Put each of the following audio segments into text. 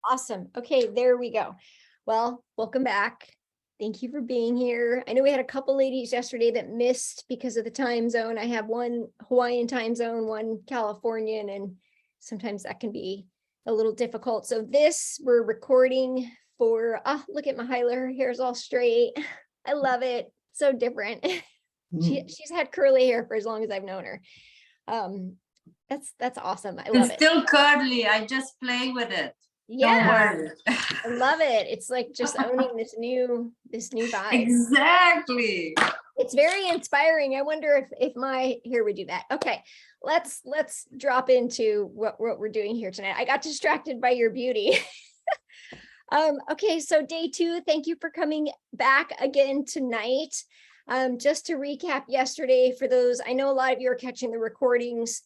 Awesome. Okay, there we go. Well, welcome back. Thank you for being here. I know we had a couple ladies yesterday that missed because of the time zone. I have one Hawaiian time zone, one Californian, and sometimes that can be a little difficult. So this we're recording for, look at Mahila, her hair's all straight. I love it. So different. She's had curly hair for as long as I've known her. That's awesome. I love It's still curly. I just play with it. Yeah, don't worry. I love it. It's like just owning this new vibe. Exactly. It's very inspiring. I wonder if my here we do that. Okay, let's drop into what we're doing here tonight. I got distracted by your beauty. Okay, so day 2, thank you for coming back again tonight. Just to recap yesterday, for those, I know a lot of you are catching the recordings.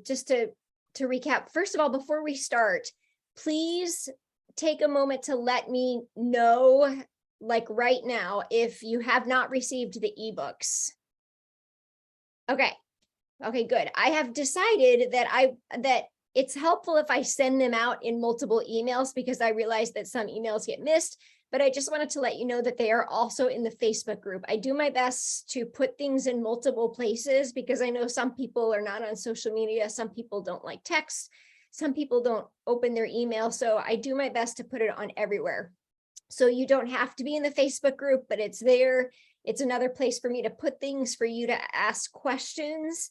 Just to recap, first of all, before we start, please take a moment to let me know, like right now, if you have not received the ebooks. Okay, good. I have decided that it's helpful if I send them out in multiple emails, because I realize that some emails get missed, but I just wanted to let you know that they are also in the Facebook group. I do my best to put things in multiple places because I know some people are not on social media. Some people don't like text. Some people don't open their email. So I do my best to put it on everywhere. So you don't have to be in the Facebook group, but it's there. It's another place for me to put things, for you to ask questions.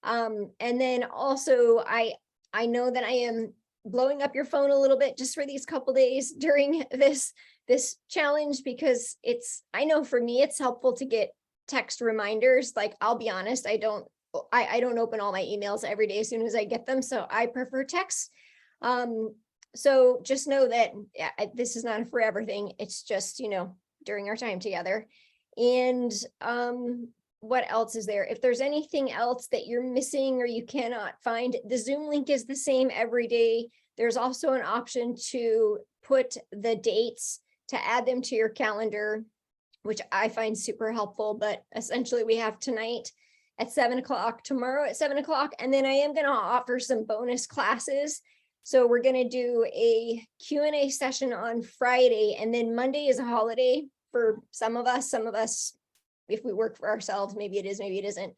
And then also I know that I am blowing up your phone a little bit just for these couple days during this challenge, because I know for me, it's helpful to get text reminders. Like, I'll be honest, I don't open all my emails every day as soon as I get them. So I prefer text. So just know that this is not a forever thing. It's just, during our time together. And what else is there? If there's anything else that you're missing or you cannot find, the Zoom link is the same every day. There's also an option to put the dates, to add them to your calendar, which I find super helpful. But essentially we have tonight at 7 o'clock, tomorrow at 7 o'clock, and then I am going to offer some bonus classes. So we're going to do a Q&A session on Friday, and then Monday is a holiday for some of us, if we work for ourselves, maybe it is, maybe it isn't.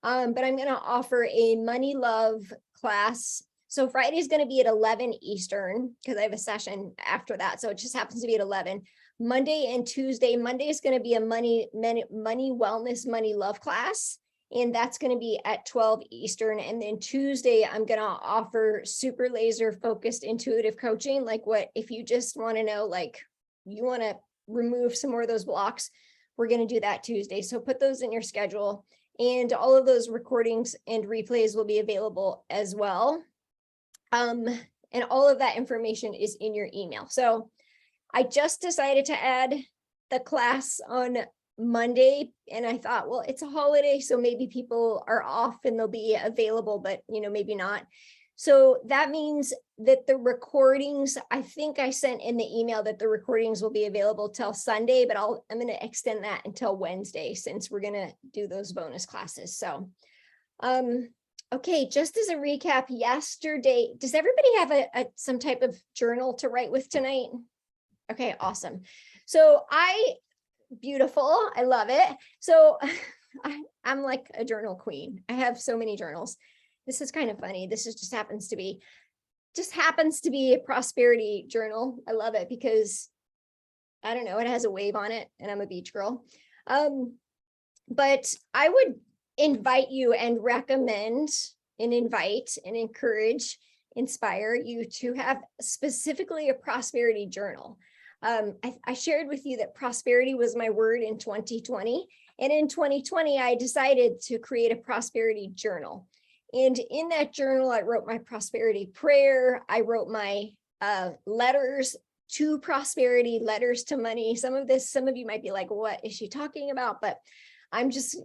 But I'm going to offer a Money Love class. So Friday is going to be at 11 Eastern, because I have a session after that. So it just happens to be at 11. Monday and Tuesday, Monday is going to be a money wellness, money love class. And that's going to be at 12 Eastern. And then Tuesday, I'm going to offer super laser focused intuitive coaching. Like, what if you just want to know, like, you want to remove some more of those blocks, we're going to do that Tuesday. So put those in your schedule, and all of those recordings and replays will be available as well. And all of that information is in your email. So I just decided to add the class on Monday, and I thought, well, it's a holiday, so maybe people are off and they'll be available, but maybe not. So that means that the recordings, I think I sent in the email that the recordings will be available till Sunday, but I'm going to extend that until Wednesday, since we're going to do those bonus classes. So, okay, just as a recap, yesterday, does everybody have some type of journal to write with tonight? Okay, awesome. So beautiful. I love it. So I'm like a journal queen. I have so many journals. This is kind of funny. This just happens to be a prosperity journal. I love it because, I don't know, it has a wave on it, and I'm a beach girl. But I would invite you and recommend and invite and encourage, inspire you to have specifically a prosperity journal. I shared with you that prosperity was my word in 2020. And in 2020, I decided to create a prosperity journal. And in that journal, I wrote my prosperity prayer. I wrote my letters to prosperity, letters to money. Some of you might be like, what is she talking about? But I'm just,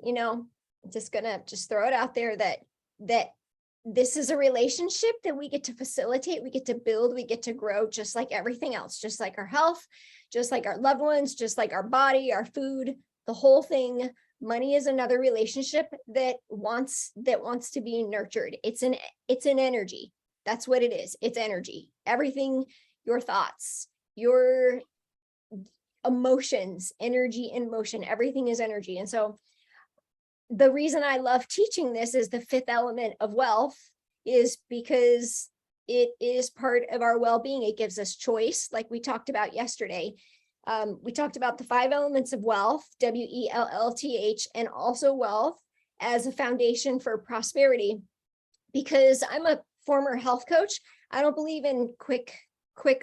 just gonna throw it out there that this is a relationship that we get to facilitate, we get to build, we get to grow, just like everything else, just like our health, just like our loved ones, just like our body, our food, the whole thing. Money is another relationship that wants to be nurtured. It's an energy. That's what it is. It's energy. Everything, your thoughts, your emotions, energy and motion, everything is energy. And so the reason I love teaching this is the fifth element of wealth is because it is part of our well-being. It gives us choice, like we talked about yesterday. We talked about the 5 elements of wealth, WELLTH, and also wealth as a foundation for prosperity. Because I'm a former health coach, I don't believe in quick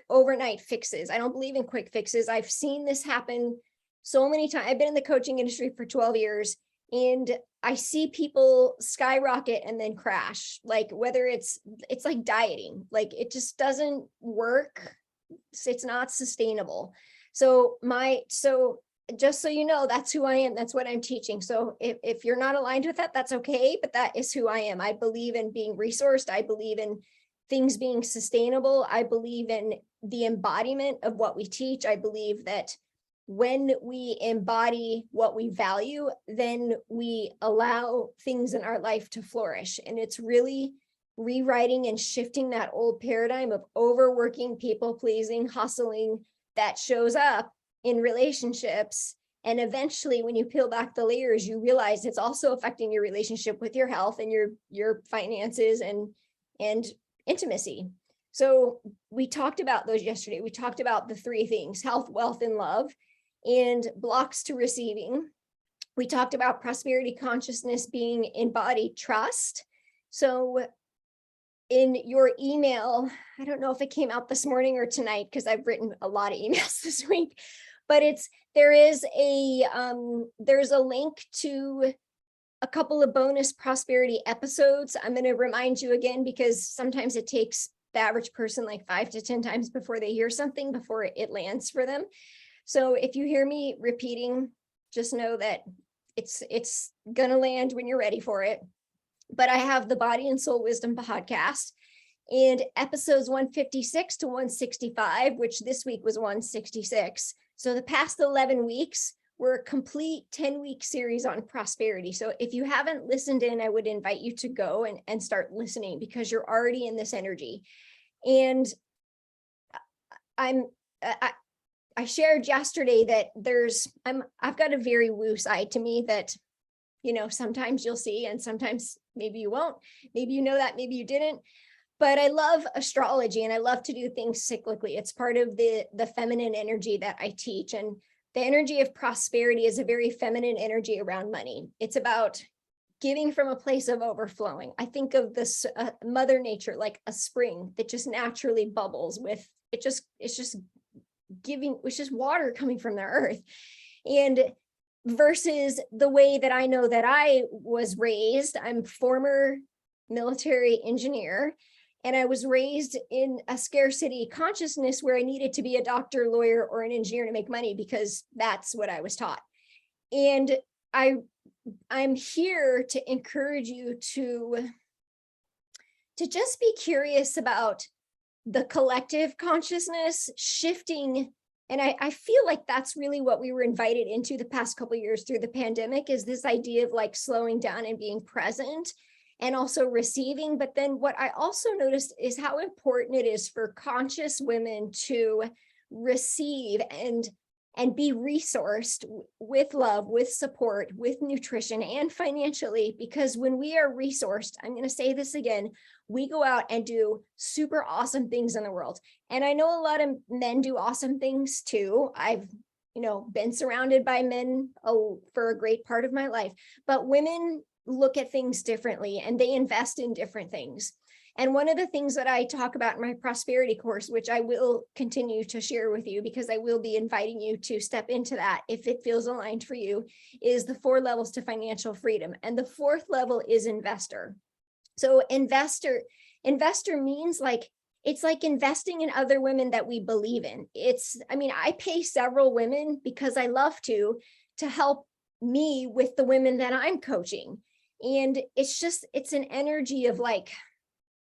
overnight fixes. I don't believe in quick fixes. I've seen this happen so many times. I've been in the coaching industry for 12 years. And I see people skyrocket and then crash, like whether it's like dieting, like it just doesn't work. It's not sustainable. So just so you know, that's who I am. That's what I'm teaching. So if you're not aligned with that, that's okay. But that is who I am. I believe in being resourced. I believe in things being sustainable. I believe in the embodiment of what we teach. I believe that when we embody what we value, then we allow things in our life to flourish. And it's really rewriting and shifting that old paradigm of overworking, people pleasing, hustling that shows up in relationships. And eventually, when you peel back the layers, you realize it's also affecting your relationship with your health and your finances and intimacy. So we talked about those yesterday. We talked about the 3 things: health, wealth, and love, and blocks to receiving. We talked about prosperity consciousness being embodied trust. So in your email, I don't know if it came out this morning or tonight, because I've written a lot of emails this week, but there's a link to a couple of bonus prosperity episodes. I'm going to remind you again, because sometimes it takes the average person like 5 to 10 times before they hear something, before it lands for them. So if you hear me repeating, just know that it's going to land when you're ready for it. But I have the Body and Soul Wisdom podcast, and episodes 156 to 165, which this week was 166. So the past 11 weeks were a complete 10-week series on prosperity. So if you haven't listened in, I would invite you to go and start listening, because you're already in this energy. And I shared yesterday that I've got a very woo side to me that, sometimes you'll see and sometimes maybe you won't. Maybe you know that, maybe you didn't. But I love astrology and I love to do things cyclically. It's part of the feminine energy that I teach. And the energy of prosperity is a very feminine energy around money. It's about giving from a place of overflowing. I think of this Mother Nature like a spring that just naturally bubbles with it's just water coming from the earth. And versus the way that I know that I was raised, I'm former military engineer, and I was raised in a scarcity consciousness where I needed to be a doctor, lawyer, or an engineer to make money, because that's what I was taught. And I'm here to encourage you to just be curious about the collective consciousness shifting. And I feel like that's really what we were invited into the past couple of years through the pandemic, is this idea of like slowing down and being present and also receiving. But then what I also noticed is how important it is for conscious women to receive and be resourced with love, with support, with nutrition, and financially. Because when we are resourced, I'm going to say this again, we go out and do super awesome things in the world. And I know a lot of men do awesome things too. I've, been surrounded by men for a great part of my life, but women look at things differently and they invest in different things. And one of the things that I talk about in my prosperity course, which I will continue to share with you because I will be inviting you to step into that if it feels aligned for you, is the 4 levels to financial freedom. And the 4th level is investor. So investor means it's like investing in other women that we believe in. I pay several women because I love to help me with the women that I'm coaching. And it's an energy of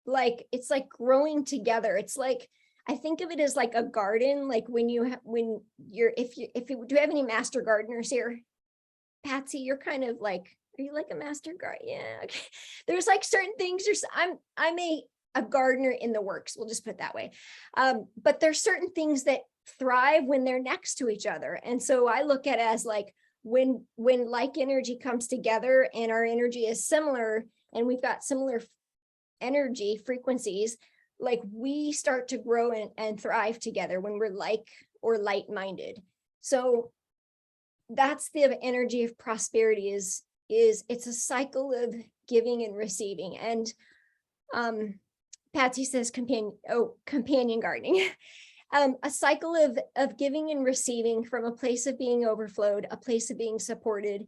it's like growing together. It's like, I think of it as like a garden. Like do you have any master gardeners here? Patsy, you're kind of like, are you like a master gardener? Yeah. Okay. There's like certain things. I'm a gardener in the works. We'll just put it that way. But there's certain things that thrive when they're next to each other. And so I look at it as like when like energy comes together and our energy is similar and we've got similar energy frequencies, like we start to grow and thrive together when we're like or light-minded. So that's the energy of prosperity is it's a cycle of giving and receiving. And Patsy says companion gardening. A cycle of giving and receiving from a place of being overflowed, a place of being supported.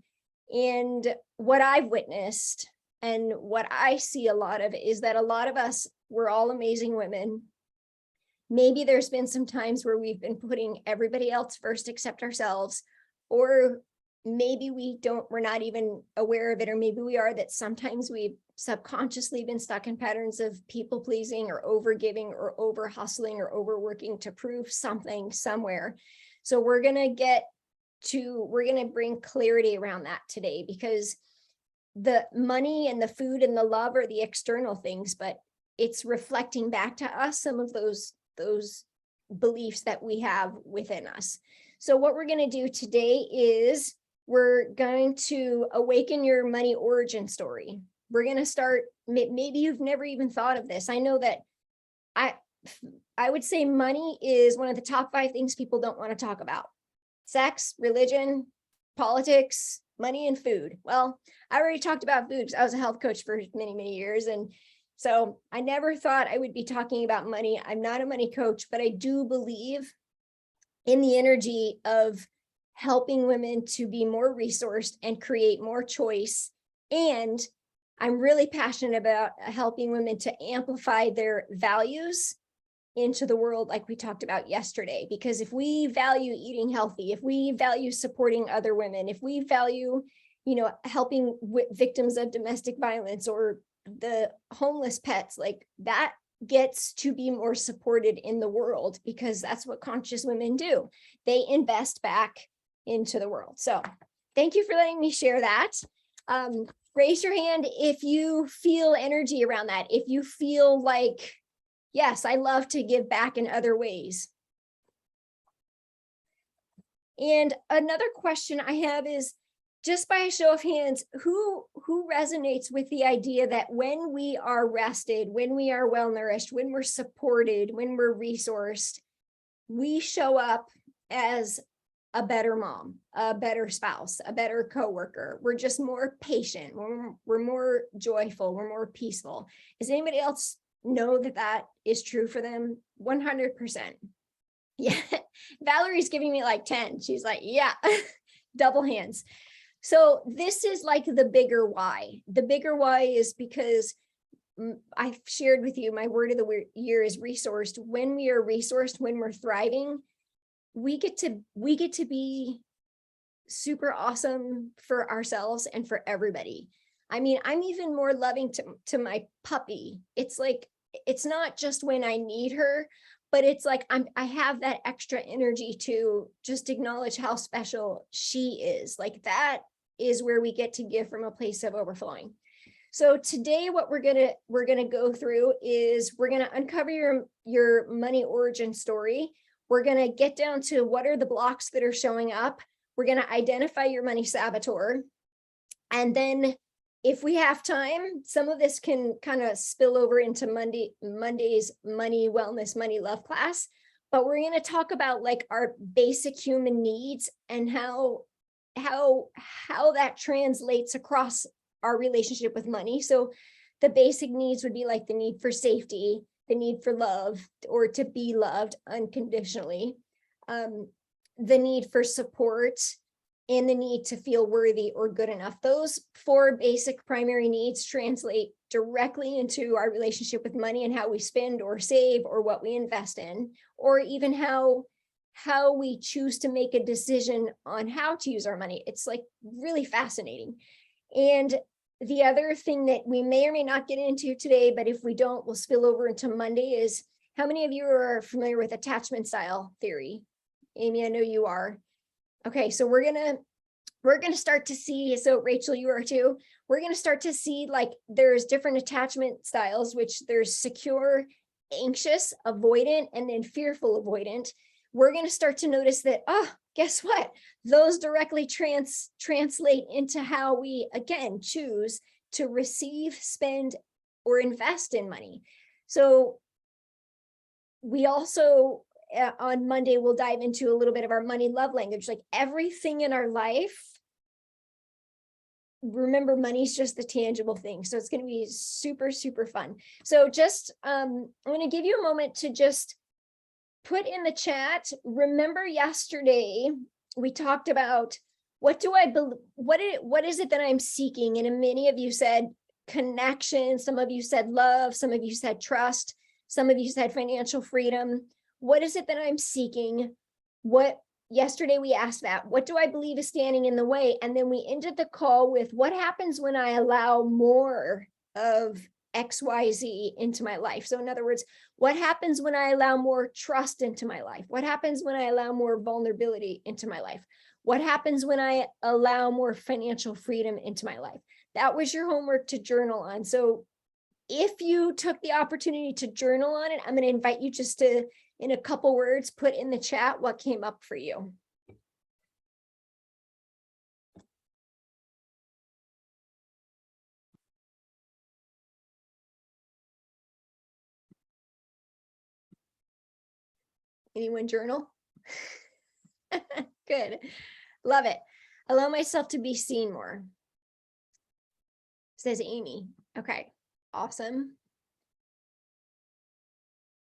And what I've witnessed and what I see a lot of is that a lot of us, we're all amazing women. Maybe there's been some times where we've been putting everybody else first except ourselves, or maybe we're not even aware of it, or maybe we are, that sometimes we've subconsciously been stuck in patterns of people pleasing or over giving or over hustling or overworking to prove something somewhere. So we're going to bring clarity around that today, because the money and the food and the love are the external things, but it's reflecting back to us some of those beliefs that we have within us. So what we're going to do today is we're going to awaken your money origin story. We're going to start, maybe you've never even thought of this. I know that I would say money is one of the top 5 things people don't want to talk about. Sex, religion, politics, money, and food. Well, I already talked about food because I was a health coach for many, many years. And so I never thought I would be talking about money. I'm not a money coach, but I do believe in the energy of helping women to be more resourced and create more choice. And I'm really passionate about helping women to amplify their values into the world, like we talked about yesterday. Because if we value eating healthy, if we value supporting other women, if we value, helping victims of domestic violence or the homeless pets, like that gets to be more supported in the world, because that's what conscious women do. They invest back into the world. So thank you for letting me share that. Raise your hand if you feel energy around that. If you feel like, yes, I love to give back in other ways. And another question I have is, just by a show of hands, who resonates with the idea that when we are rested, when we are well nourished, when we're supported, when we're resourced, we show up as a better mom, a better spouse, a better coworker. We're just more patient. We're more joyful. We're more peaceful. Does anybody else know that is true for them? 100%. Yeah. Valerie's giving me like 10. She's like, yeah, double hands. So this is like the bigger why. The bigger why is because I've shared with you, my word of the year is resourced. When we are resourced, when we're thriving, we get to be super awesome for ourselves and for everybody. I mean, I'm even more loving to my puppy. It's like, it's not just when I need her, but it's like I have that extra energy to just acknowledge how special she is. Like that is where we get to give from a place of overflowing. So today what we're gonna go through is we're gonna uncover your money origin story. We're gonna get down to what are the blocks that are showing up. We're gonna identify your money saboteur. And then if we have time, some of this can kind of spill over into Monday's money wellness, money love class. But we're going to talk about like our basic human needs and how that translates across our relationship with money. So the basic needs would be like the need for safety, the need for love or to be loved unconditionally, the need for support, and the need to feel worthy or good enough. Those 4 basic primary needs translate directly into our relationship with money and how we spend or save or what we invest in, or even how we choose to make a decision on how to use our money. It's like really fascinating. And the other thing that we may or may not get into today, but if we don't, we'll spill over into Monday, is how many of you are familiar with attachment style theory? Amy, I know you are. Okay, so we're gonna we're going to start to see, so Rachel, you are too, we're going to start to see like there's different attachment styles, which there's secure, anxious, avoidant, and then fearful avoidant. We're going to start to notice that, oh, guess what? Those directly translate into how we, again, choose to receive, spend, or invest in money. So we also, on Monday, we'll dive into a little bit of our money love language, like everything in our life. Remember, money's just the tangible thing. So it's going to be super, super fun. So just, I'm going to give you a moment to just put in the chat. Remember yesterday, we talked about what do I believe, what is it that I'm seeking? And many of you said connection. Some of you said love. Some of you said trust. Some of you said financial freedom. What is it that I'm seeking? Yesterday we asked that, what do I believe is standing in the way? And then we ended the call with what happens when I allow more of XYZ into my life? So in other words, what happens when I allow more trust into my life? What happens when I allow more vulnerability into my life? What happens when I allow more financial freedom into my life? That was your homework to journal on. So if you took the opportunity to journal on it, I'm going to invite you just to, in a couple words, put in the chat what came up for you. Anyone journal? Good. Love it. Allow myself to be seen more, says Amy. Okay, awesome.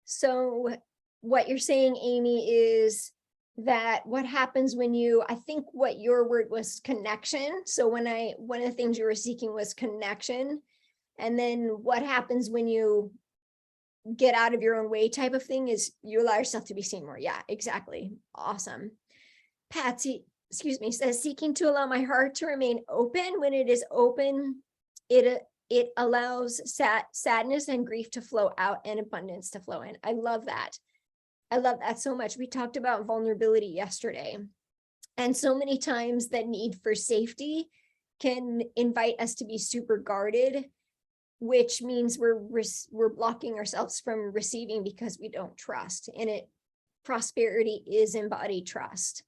So what you're saying, Amy, is that what happens when you, I think what your word was connection. So one of the things you were seeking was connection. And then what happens when you get out of your own way type of thing is you allow yourself to be seen more. Yeah, exactly. Awesome. Patsy, excuse me, says seeking to allow my heart to remain open. When it is open, it allows sadness and grief to flow out and abundance to flow in. I love that. I love that so much. We talked about vulnerability yesterday. And so many times that need for safety can invite us to be super guarded, which means we're blocking ourselves from receiving because we don't trust. And prosperity is embodied trust.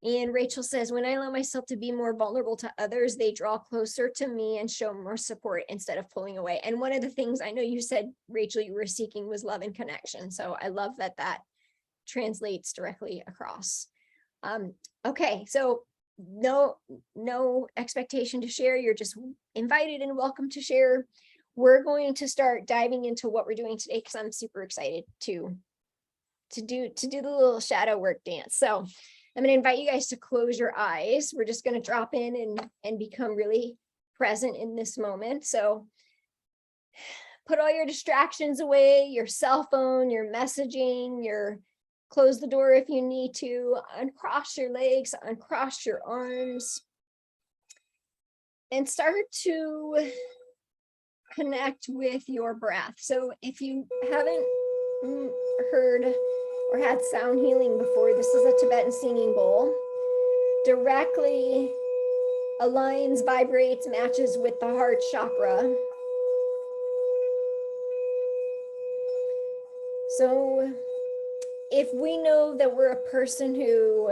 And Rachel says, when I allow myself to be more vulnerable to others, they draw closer to me and show more support instead of pulling away. And one of the things I know you said, Rachel, you were seeking was love and connection. So I love that that translates directly across. Okay, so no expectation to share. You're just invited and welcome to share. We're going to start diving into what we're doing today because I'm super excited to do the little shadow work dance. So I'm going to invite you guys to close your eyes. We're just going to drop in and become really present in this moment. So put all your distractions away, your cell phone, your messaging, close the door if you need to, uncross your legs, uncross your arms, and start to connect with your breath. So if you haven't heard or had sound healing before, this is a Tibetan singing bowl. Directly aligns, vibrates, matches with the heart chakra. So if we know that we're a person who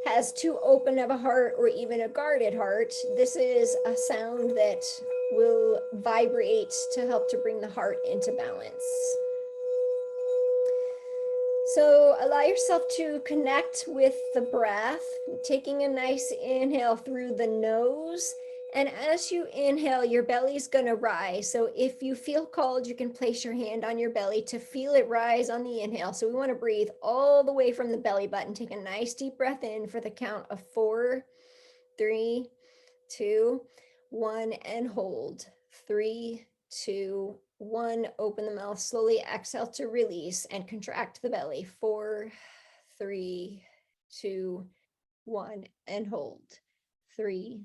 has too open of a heart or even a guarded heart, this is a sound that will vibrate to help to bring the heart into balance. So allow yourself to connect with the breath, taking a nice inhale through the nose. And as you inhale, your belly's going to rise. So if you feel called, you can place your hand on your belly to feel it rise on the inhale. So we want to breathe all the way from the belly button. Take a nice deep breath in for the count of 4, 3, 2, 1, and hold. 3, 2, 1. Open the mouth, slowly exhale to release and contract the belly. 4, 3, 2, 1, and hold. 3,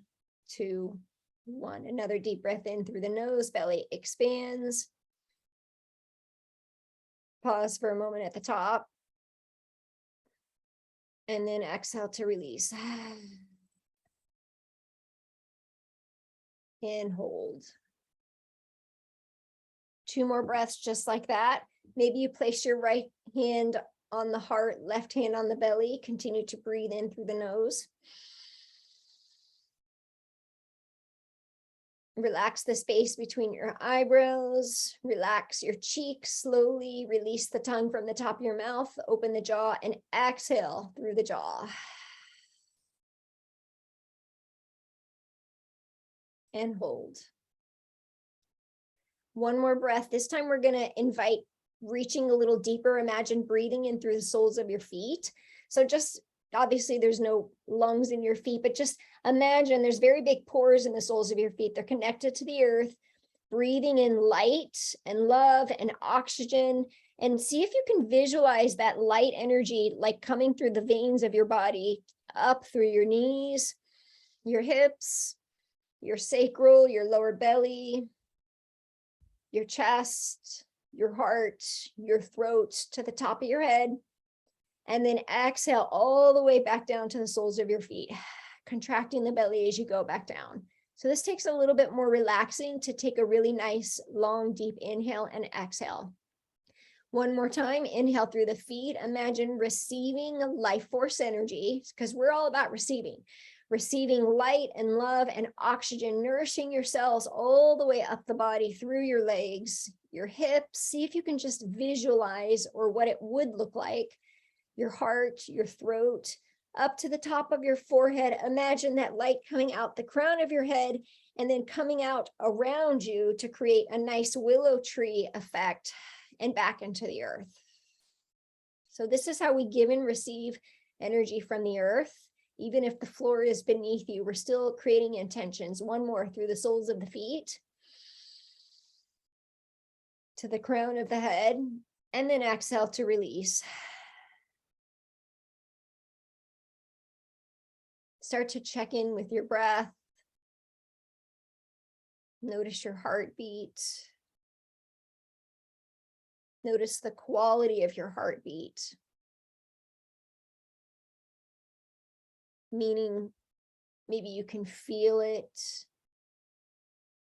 2, 1. Another deep breath in through the nose, belly expands. Pause for a moment at the top. And then exhale to release. and hold. 2 more breaths just like that. Maybe you place your right hand on the heart, left hand on the belly. Continue to breathe in through the nose. Relax the space between your eyebrows. Relax your cheeks slowly. Release the tongue from the top of your mouth. Open the jaw and exhale through the jaw. And hold. 1 more breath. This time we're going to invite reaching a little deeper. Imagine breathing in through the soles of your feet. So just obviously there's no lungs in your feet, but just imagine there's very big pores in the soles of your feet. They're connected to the earth, breathing in light and love and oxygen. And see if you can visualize that light energy like coming through the veins of your body, up through your knees, your hips, your sacral, your lower belly, your chest, your heart, your throat, to the top of your head. And then exhale all the way back down to the soles of your feet, contracting the belly as you go back down. So this takes a little bit more relaxing to take a really nice, long, deep inhale and exhale. 1 more time, inhale through the feet. Imagine receiving life force energy, because we're all about receiving light and love and oxygen, nourishing your cells all the way up the body through your legs, your hips. See if you can just visualize or what it would look like, your heart, your throat, up to the top of your forehead. Imagine that light coming out the crown of your head and then coming out around you to create a nice willow tree effect and back into the earth. So this is how we give and receive energy from the earth. Even if the floor is beneath you, we're still creating intentions. 1 more through the soles of the feet to the crown of the head, and then exhale to release. Start to check in with your breath. Notice your heartbeat. Notice the quality of your heartbeat. Meaning maybe you can feel it.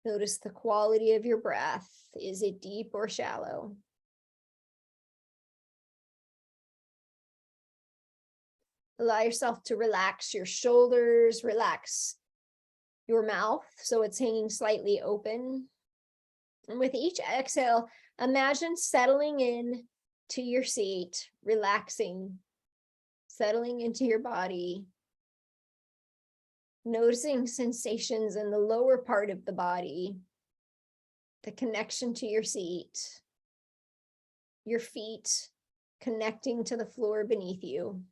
Notice the quality of your breath. Is it deep or shallow? Allow yourself to relax your shoulders, relax your mouth so it's hanging slightly open. And with each exhale, imagine settling in to your seat, relaxing, settling into your body. Noticing sensations in the lower part of the body, the connection to your seat, your feet connecting to the floor beneath you,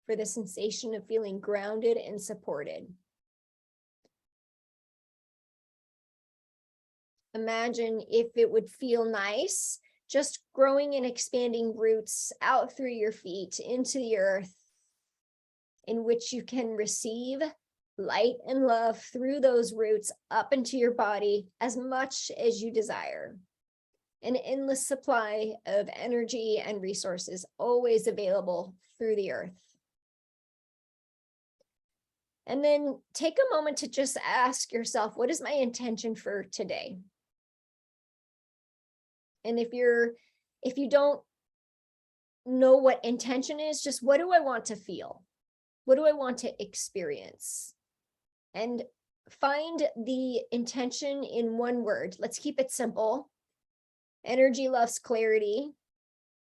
for the sensation of feeling grounded and supported. Imagine if it would feel nice, just growing and expanding roots out through your feet into the earth, in which you can receive light and love through those roots up into your body as much as you desire. An endless supply of energy and resources always available through the earth. And then take a moment to just ask yourself, what is my intention for today? And if you don't know what intention is, just what do I want to feel? What do I want to experience? And find the intention in 1 word. Let's keep it simple. Energy loves clarity.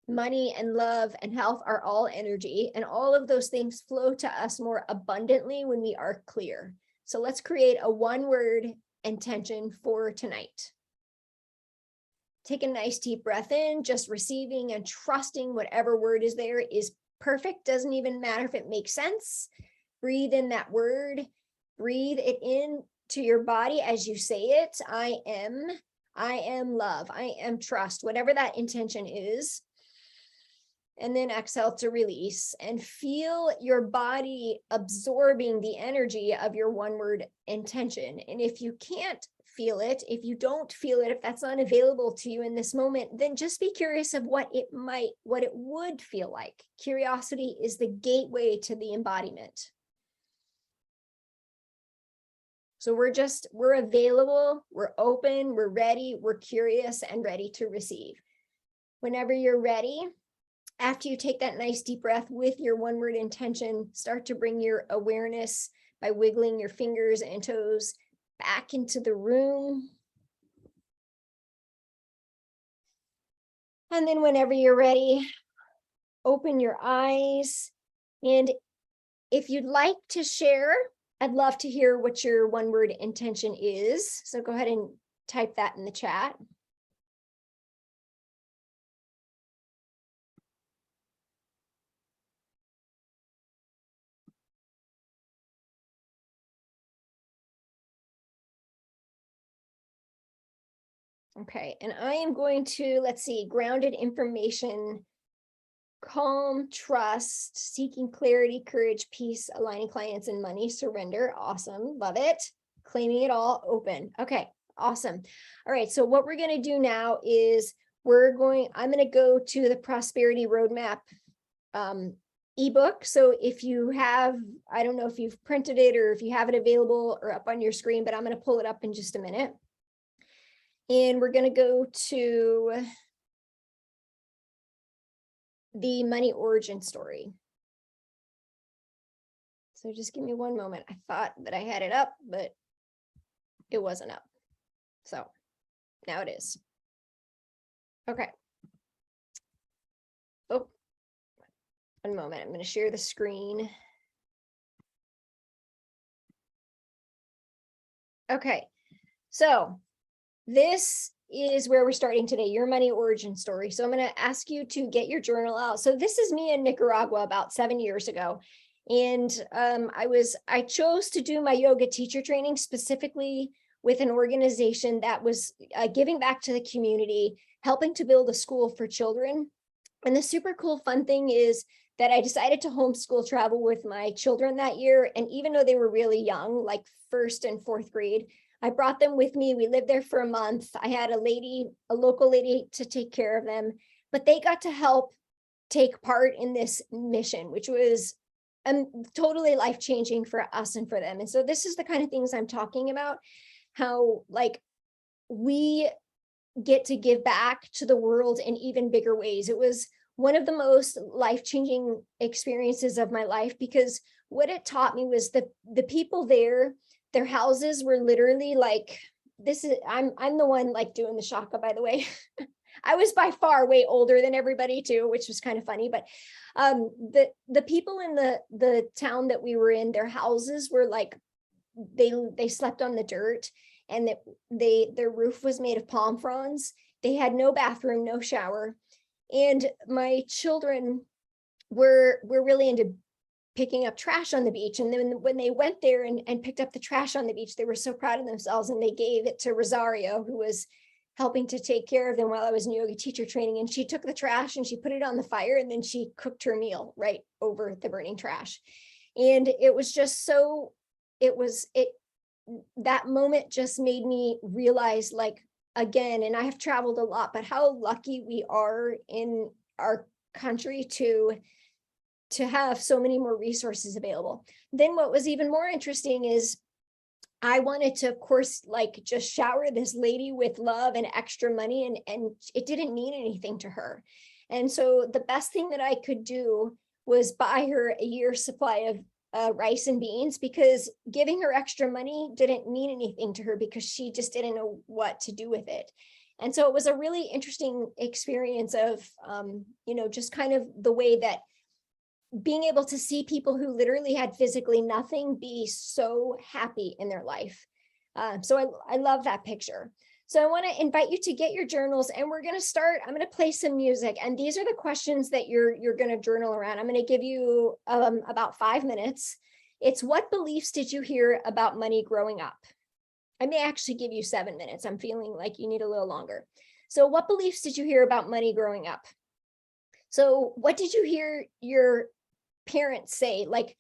Money and love and health are all energy, and all of those things flow to us more abundantly when we are clear. So let's create a 1-word intention for tonight. Take a nice deep breath in, just receiving and trusting whatever word is there is perfect. Doesn't even matter if it makes sense. Breathe in that word. Breathe it in to your body as you say it. I am love. I am trust, whatever that intention is. And then exhale to release and feel your body absorbing the energy of your 1-word intention. And if you can't feel it, if you don't feel it, if that's unavailable to you in this moment, then just be curious of what it would feel like. Curiosity is the gateway to the embodiment. So we're available, we're open, we're ready, we're curious and ready to receive. Whenever you're ready, after you take that nice deep breath with your one word intention, start to bring your awareness by wiggling your fingers and toes back into the room. And then whenever you're ready, open your eyes. And if you'd like to share, I'd love to hear what your one word intention is. So go ahead and type that in the chat. Okay, and I am going to, let's see, grounded information, calm, trust, seeking clarity, courage, peace, aligning clients and money, surrender. Awesome, love it. Claiming it all, open. Okay, awesome. All right, so what we're going to do now is I'm going to go to the Prosperity Roadmap ebook. So if you have, I don't know if you've printed it or if you have it available or up on your screen, but I'm going to pull it up in just a minute. And we're going to go to the money origin story. So just give me one moment. I thought that I had it up, but it wasn't up. So now it is. Okay. Oh, one moment. I'm going to share the screen. Okay. So this is where we're starting today, your money origin story. So I'm going to ask you to get your journal out. So this is me in Nicaragua about 7 years ago. And I chose to do my yoga teacher training specifically with an organization that was giving back to the community, helping to build a school for children. And the super cool fun thing is that I decided to homeschool travel with my children that year. And even though they were really young, like first and fourth grade, I brought them with me. We lived there for a month. I had a local lady to take care of them, but they got to help take part in this mission, which was totally life-changing for us and for them. And so this is the kind of things I'm talking about, how like we get to give back to the world in even bigger ways. It was one of the most life-changing experiences of my life, because what it taught me was the people there, their houses were literally like, I'm the one like doing the shaka, by the way. I was by far way older than everybody too, which was kind of funny, but the people in the town that we were in, their houses were like, they slept on the dirt, and their roof was made of palm fronds. They had no bathroom, no shower. And my children were really into picking up trash on the beach. And then when they went there and picked up the trash on the beach, they were so proud of themselves, and they gave it to Rosario, who was helping to take care of them while I was in yoga teacher training. And she took the trash and she put it on the fire, and then she cooked her meal right over the burning trash. And it was just so, that moment just made me realize, like, again, and I have traveled a lot, but how lucky we are in our country to have so many more resources available. Then what was even more interesting is I wanted to, of course, like just shower this lady with love and extra money, and it didn't mean anything to her. And so the best thing that I could do was buy her a year's supply of rice and beans, because giving her extra money didn't mean anything to her, because she just didn't know what to do with it. And so it was a really interesting experience of, just kind of the way that being able to see people who literally had physically nothing be so happy in their life. So I love that picture. So I want to invite you to get your journals, and we're going to start. I'm going to play some music, and these are the questions that you're going to journal around. I'm going to give you about 5 minutes. It's, what beliefs did you hear about money growing up? I may actually give you 7 minutes. I'm feeling like you need a little longer. So what beliefs did you hear about money growing up? So what did you hear your parents say? Like,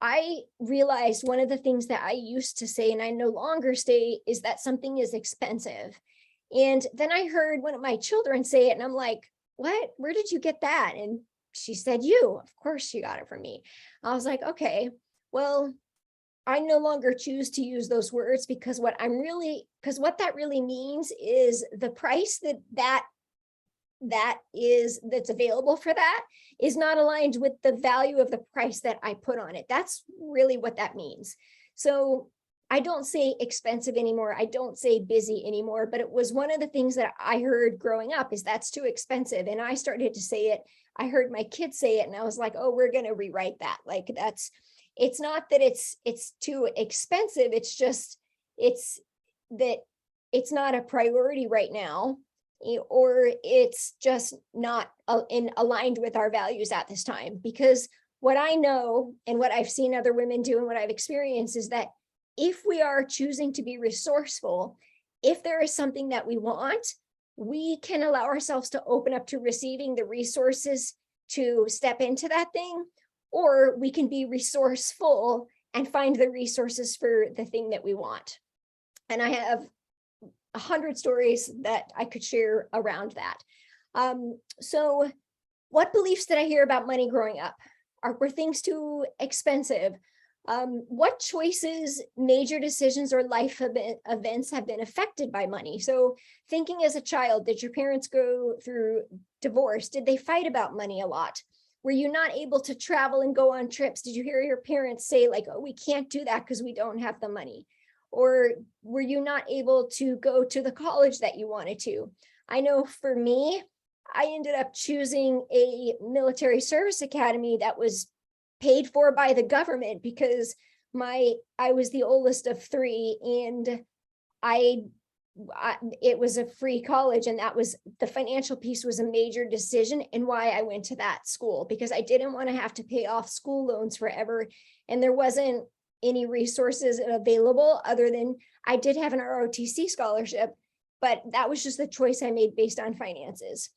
I realized one of the things that I used to say, and I no longer say, is that something is expensive. And then I heard one of my children say it, and I'm like, what? Where did you get that? And she said, you. Of course she got it from me. I was like, okay, well, I no longer choose to use those words because what that really means is the price that's available for that is not aligned with the value of the price that I put on it. That's really what that means. So I don't say expensive anymore. I don't say busy anymore, but it was one of the things that I heard growing up is that's too expensive. And I started to say it. I heard my kids say it and I was like, oh, we're going to rewrite that. Like it's not that it's too expensive. It's just, it's that it's not a priority right now, or it's just not aligned with our values at this time. Because what I know and what I've seen other women do and what I've experienced is that if we are choosing to be resourceful, if there is something that we want, we can allow ourselves to open up to receiving the resources to step into that thing, or we can be resourceful and find the resources for the thing that we want. And I have 100 stories that I could share around that. So what beliefs did I hear about money growing up? Were things too expensive? What choices, major decisions, or life events have been affected by money? So thinking as a child, did your parents go through divorce? Did they fight about money a lot? Were you not able to travel and go on trips? Did you hear your parents say like, oh, we can't do that because we don't have the money? Or were you not able to go to the college that you wanted to? I know for me, I ended up choosing a military service academy that was paid for by the government because I was the oldest of three, and it was a free college, and that was the financial piece was a major decision and why I went to that school, because I didn't want to have to pay off school loans forever. And there wasn't any resources available other than I did have an ROTC scholarship, but that was just the choice I made based on finances.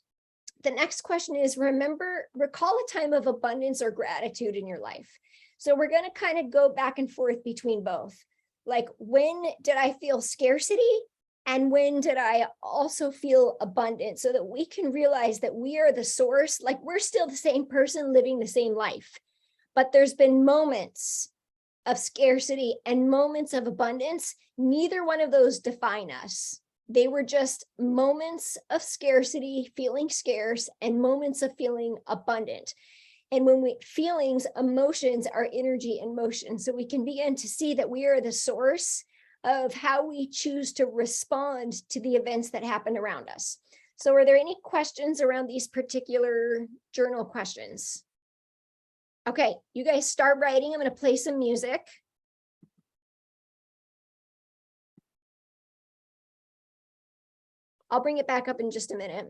The next question is, recall a time of abundance or gratitude in your life. So we're going to kind of go back and forth between both. Like, when did I feel scarcity? And when did I also feel abundant, so that we can realize that we are the source, like we're still the same person living the same life, but there's been moments of scarcity and moments of abundance. Neither one of those define us. They were just moments of scarcity, feeling scarce, and moments of feeling abundant. And when feelings, emotions are energy and motion. So we can begin to see that we are the source of how we choose to respond to the events that happen around us. So are there any questions around these particular journal questions? Okay, you guys start writing. I'm going to play some music. I'll bring it back up in just a minute.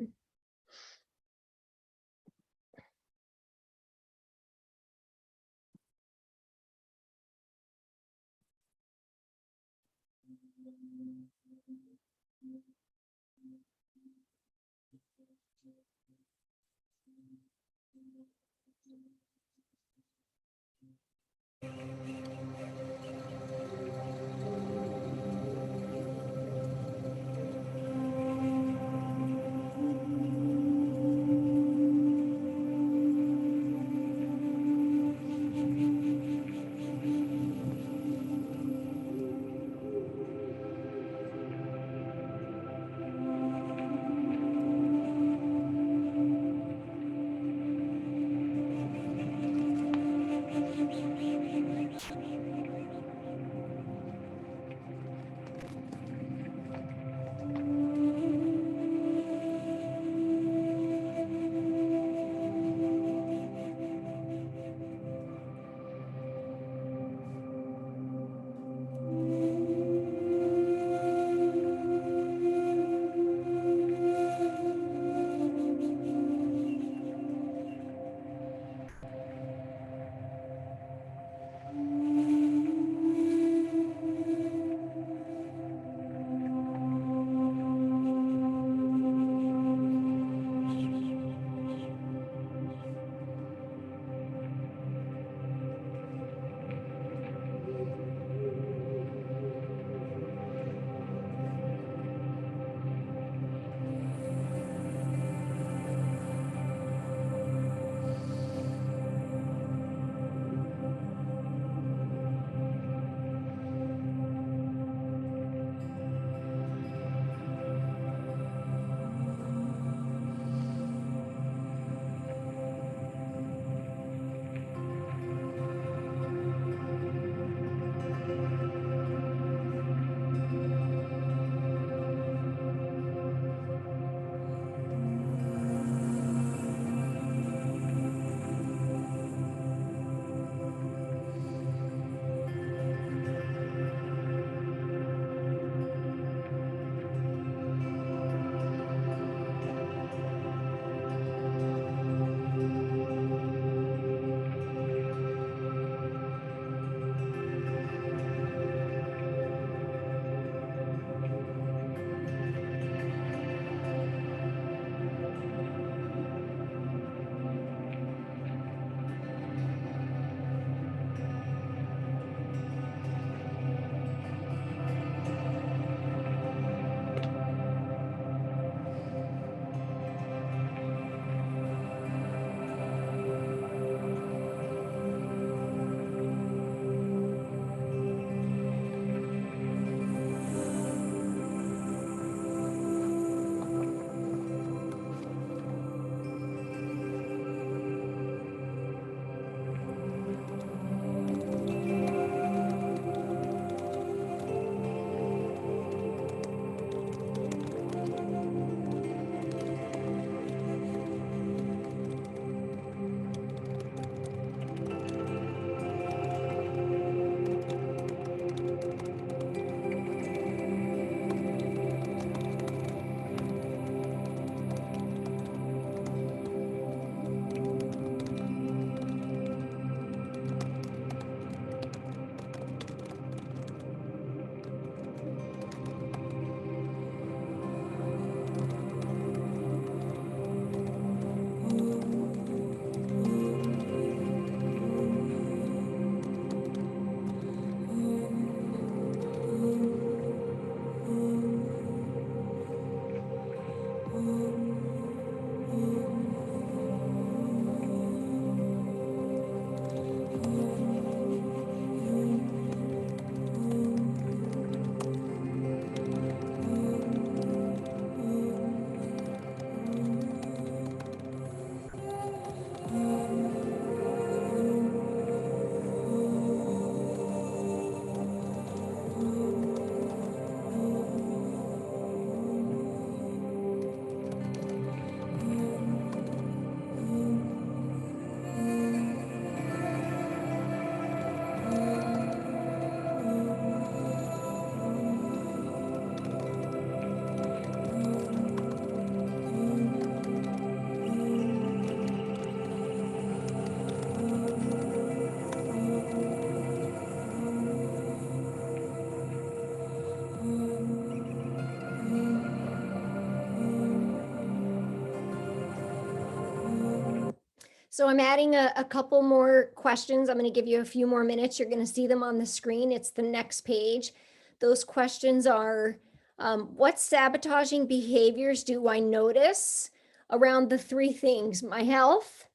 So I'm adding a couple more questions. I'm going to give you a few more minutes. You're going to see them on the screen. It's the next page. Those questions are, what sabotaging behaviors do I notice around the three things: my health,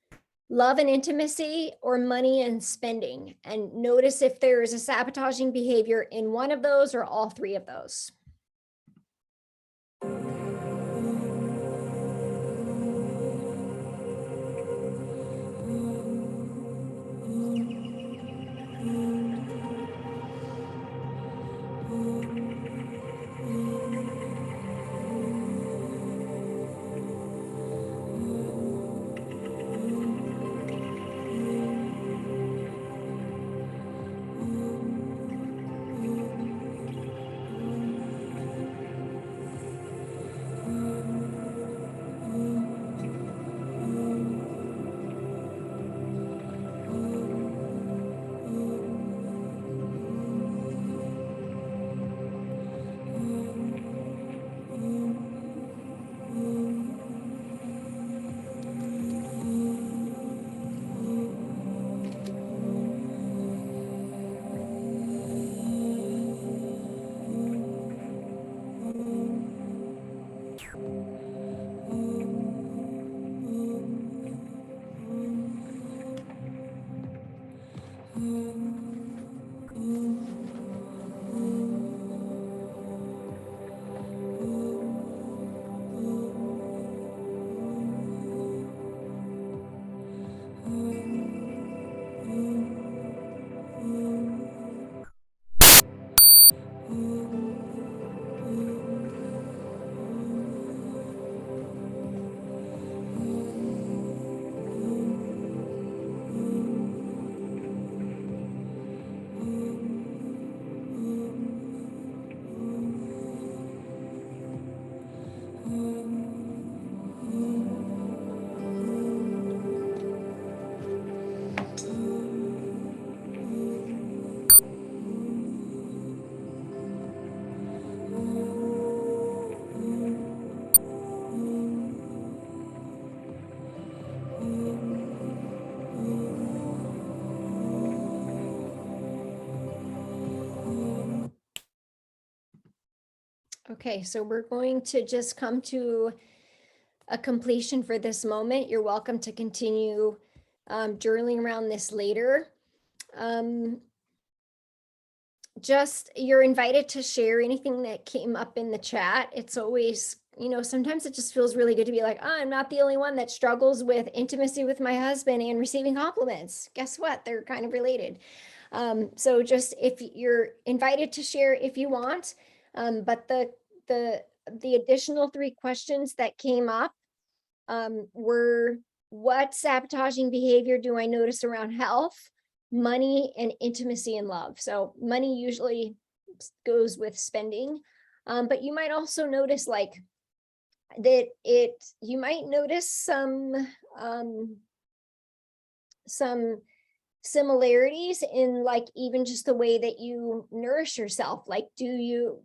love and intimacy, or money and spending? And notice if there is a sabotaging behavior in one of those or all three of those. Okay, so we're going to just come to a completion for this moment. You're welcome to continue journaling around this later. Just, you're invited to share anything that came up in the chat. It's always, sometimes it just feels really good to be like, oh, I'm not the only one that struggles with intimacy with my husband and receiving compliments. Guess what? They're kind of related. So just, if you're invited to share if you want, but the additional three questions that came up were, what sabotaging behavior do I notice around health, money, and intimacy and love? So money usually goes with spending, but you might also notice like that you might notice some similarities in like even just the way that you nourish yourself. Like, do you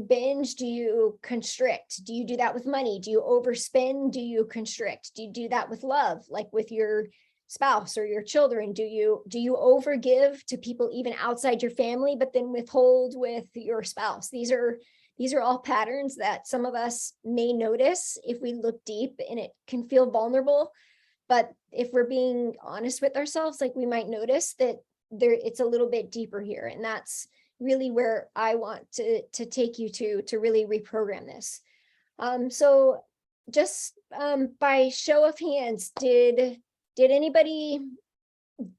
binge? Do you constrict? Do you do that with money? Do you overspend? Do you constrict? Do you do that with love, like with your spouse or your children? Do you overgive to people even outside your family, but then withhold with your spouse? These are These are all patterns that some of us may notice if we look deep, and it can feel vulnerable. But if we're being honest with ourselves, like, we might notice that it's a little bit deeper here. And that's really where I want to take you to really reprogram this. So just by show of hands, did anybody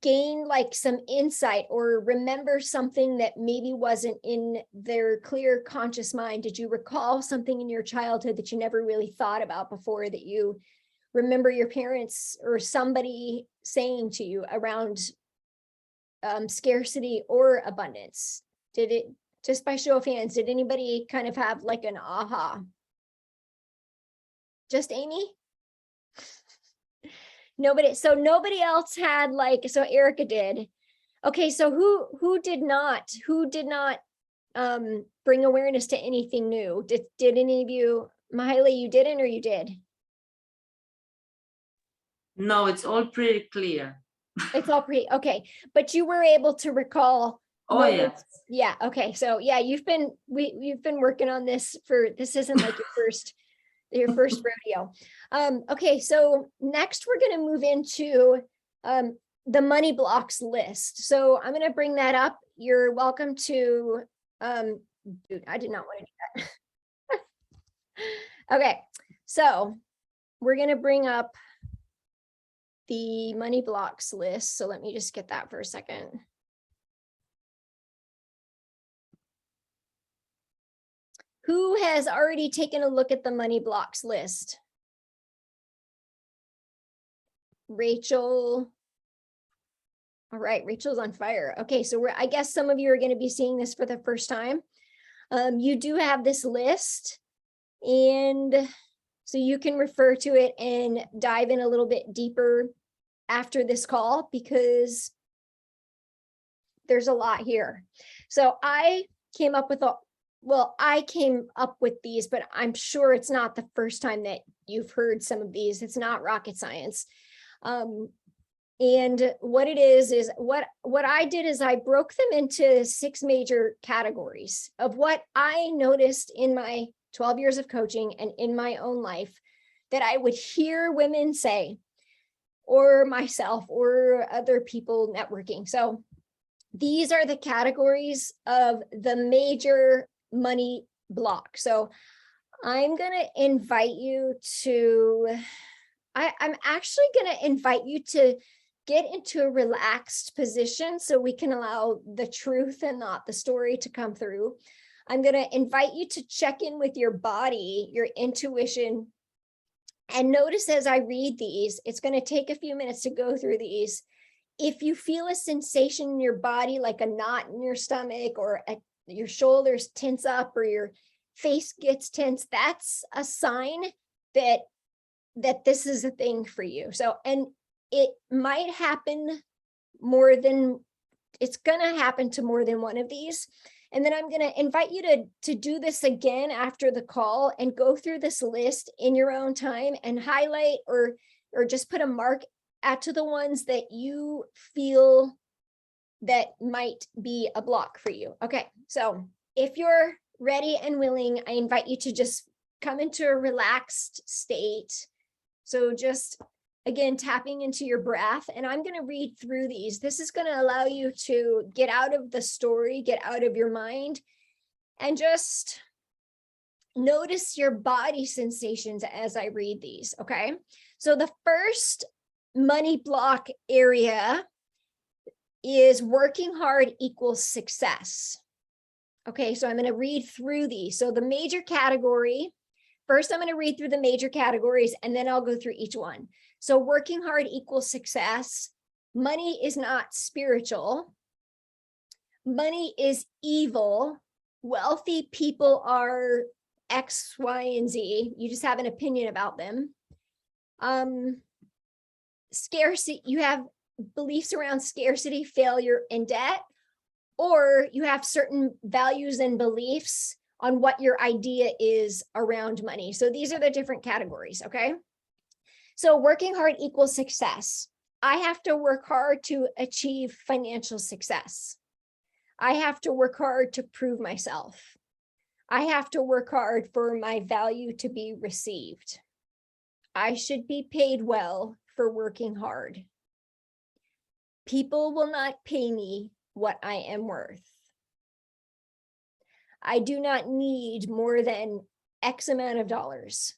gain like some insight or remember something that maybe wasn't in their clear conscious mind? Did you recall something in your childhood that you never really thought about before, that you remember your parents or somebody saying to you around scarcity or abundance? Did it, just by show of hands, did anybody kind of have like an aha? Just Amy? Nobody. So nobody else had like, so Erica did. Okay, so who did not bring awareness to anything new? Did any of you? Mahalia, you didn't, or you did? No, it's all pretty clear. It's all pretty okay, but you were able to recall. Oh, yes. Yeah. Okay. So yeah, you've been working on this this isn't like your first rodeo. Okay. So next we're going to move into the money blocks list. So I'm going to bring that up. You're welcome to, dude, I did not want to do that. Okay. So we're going to bring up the money blocks list. So let me just get that for a second. Who has already taken a look at the money blocks list? Rachel. All right, Rachel's on fire. Okay, so I guess some of you are going to be seeing this for the first time. You do have this list, and so you can refer to it and dive in a little bit deeper after this call, because there's a lot here. So I came up with these, but I'm sure it's not the first time that you've heard some of these. It's not rocket science. And what it is what I did is I broke them into 6 major categories of what I noticed in my 12 years of coaching and in my own life that I would hear women say, or myself or other people networking. So these are the categories of the major money block. So I'm going to invite you to, I'm actually going to invite you to get into a relaxed position so we can allow the truth and not the story to come through. I'm going to invite you to check in with your body, your intuition, and notice as I read these, it's going to take a few minutes to go through these. If you feel a sensation in your body, like a knot in your stomach, or your shoulders tense up, or your face gets tense, that's a sign that this is a thing for you. So, and it might happen it's going to happen to more than one of these. And then I'm going to invite you to do this again after the call and go through this list in your own time and highlight or just put a mark to the ones that you feel that might be a block for you. Okay, so if you're ready and willing, I invite you to just come into a relaxed state. So just, again, tapping into your breath, and I'm going to read through these. This is going to allow you to get out of the story, get out of your mind, and just notice your body sensations as I read these, okay? So the first money block area is working hard equals success. Okay, so I'm going to read through these. So the major category, first I'm going to read through the major categories, and then I'll go through each one. So working hard equals success. Money is not spiritual. Money is evil. Wealthy people are X, Y, and Z. You just have an opinion about them. Scarcity, you have beliefs around scarcity, failure, and debt, or you have certain values and beliefs on what your idea is around money. So these are the different categories, okay? So working hard equals success. I have to work hard to achieve financial success. I have to work hard to prove myself. I have to work hard for my value to be received. I should be paid well for working hard. People will not pay me what I am worth. I do not need more than X amount of dollars.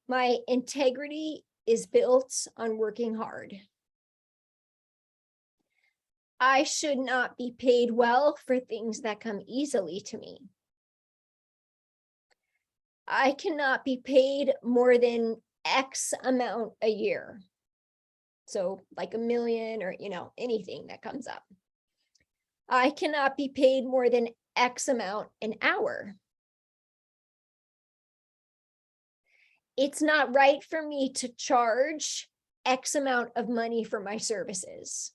My integrity is built on working hard. I should not be paid well for things that come easily to me. I cannot be paid more than X amount a year. So like $1 million or, anything that comes up. I cannot be paid more than X amount an hour. It's not right for me to charge X amount of money for my services.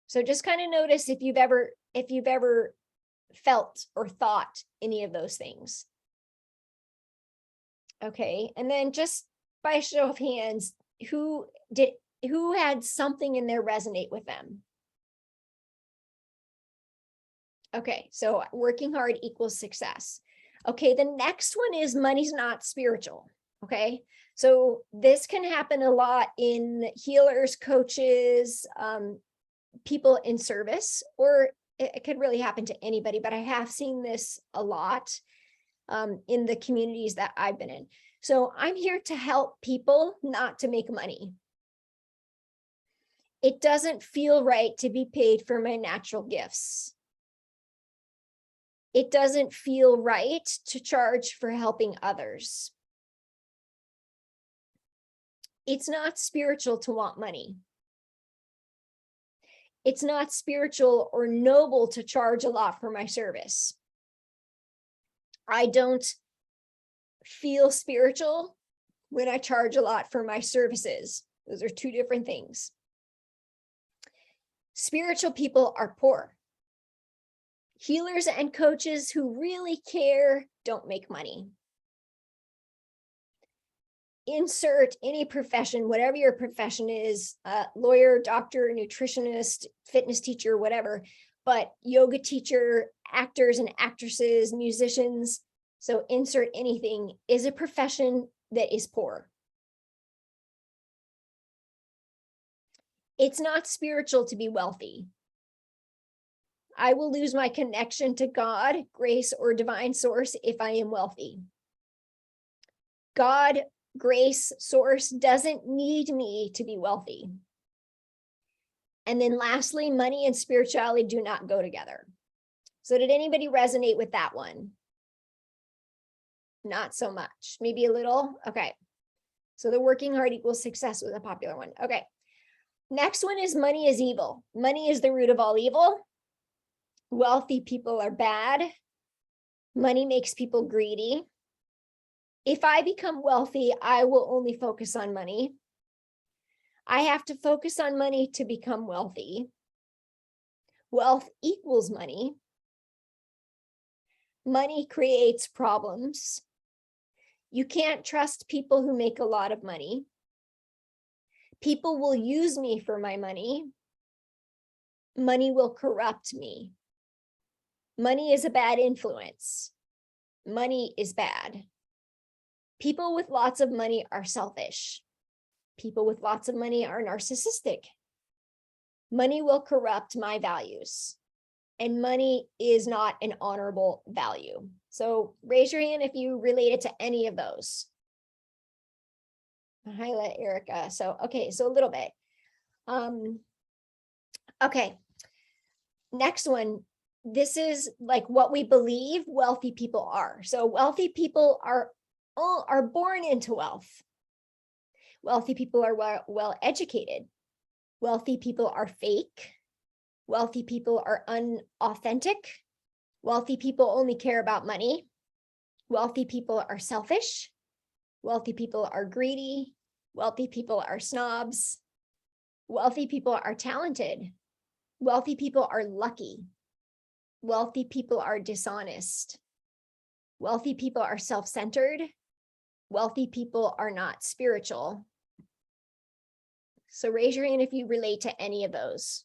So just kind of notice if you've ever felt or thought any of those things. Okay, and then just by a show of hands, who had something in there resonate with them? Okay, so working hard equals success. Okay, the next one is money's not spiritual. Okay, so this can happen a lot in healers, coaches, people in service, or it could really happen to anybody, but I have seen this a lot in the communities that I've been in. So I'm here to help people, not to make money. It doesn't feel right to be paid for my natural gifts. It doesn't feel right to charge for helping others. It's not spiritual to want money. It's not spiritual or noble to charge a lot for my service. I don't feel spiritual when I charge a lot for my services. Those are two different things. Spiritual people are poor. Healers and coaches who really care don't make money. Insert any profession, whatever your profession is, lawyer, doctor, nutritionist, fitness teacher, whatever, but yoga teacher, actors and actresses, musicians, so insert anything, is a profession that is poor. It's not spiritual to be wealthy. I will lose my connection to God, grace, or divine source if I am wealthy. God, grace, source doesn't need me to be wealthy. And then lastly, money and spirituality do not go together. So did anybody resonate with that one? Not so much, maybe a little. Okay. So the working hard equals success was a popular one. Okay. Next one is money is evil. Money is the root of all evil. Wealthy people are bad. Money makes people greedy. If I become wealthy, I will only focus on money. I have to focus on money to become wealthy. Wealth equals money. Money creates problems. You can't trust people who make a lot of money. People will use me for my money. Money will corrupt me. Money is a bad influence. Money is bad. People with lots of money are selfish. People with lots of money are narcissistic. Money will corrupt my values. And money is not an honorable value. So raise your hand if you relate it to any of those. Highlight Erica. So, okay, so a little bit. Okay, next one. This is like what we believe wealthy people are. So wealthy people are born into wealth. Wealthy people are well educated. Wealthy people are fake. Wealthy people are unauthentic. Wealthy people only care about money. Wealthy people are selfish. Wealthy people are greedy. Wealthy people are snobs. Wealthy people are talented. Wealthy people are lucky. Wealthy people are dishonest. Wealthy people are self-centered. Wealthy people are not spiritual. So raise your hand if you relate to any of those.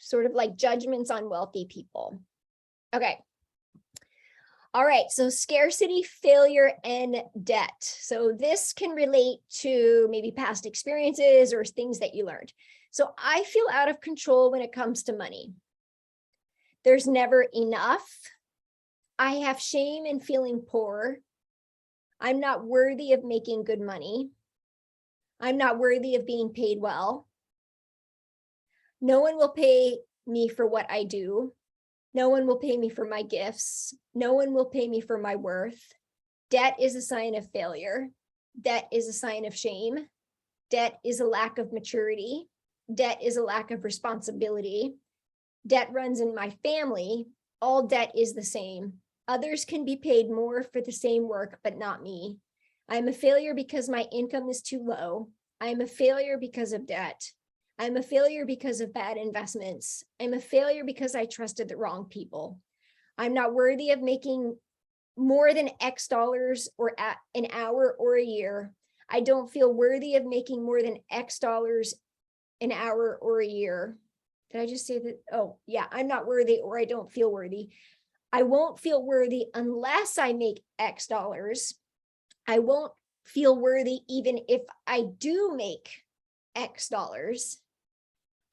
sort of like judgments on wealthy people. Okay. All right, so scarcity, failure, and debt. So this can relate to maybe past experiences or things that you learned. So I feel out of control when it comes to money. There's never enough. I have shame in feeling poor. I'm not worthy of making good money. I'm not worthy of being paid well. No one will pay me for what I do. No one will pay me for my gifts. No one will pay me for my worth. Debt is a sign of failure. Debt is a sign of shame. Debt is a lack of maturity. Debt is a lack of responsibility. Debt runs in my family. All debt is the same. Others can be paid more for the same work, but not me. I'm a failure because my income is too low. I'm a failure because of debt. I'm a failure because of bad investments. I'm a failure because I trusted the wrong people. I'm not worthy of making more than X dollars or an hour or a year. I don't feel worthy of making more than X dollars an hour or a year. Did I just say that? Oh, yeah, I'm not worthy, or I don't feel worthy. I won't feel worthy unless I make X dollars. I won't feel worthy even if I do make X dollars.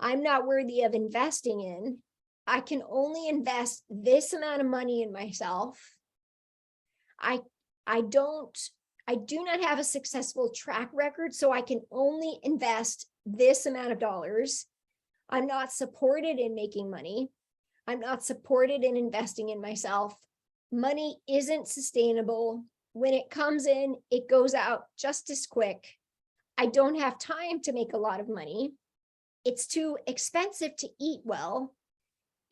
I'm not worthy of investing in. I can only invest this amount of money in myself. I do not have a successful track record, so I can only invest this amount of dollars. I'm not supported in making money. I'm not supported in investing in myself. Money isn't sustainable. When it comes in, it goes out just as quick. I don't have time to make a lot of money. It's too expensive to eat well.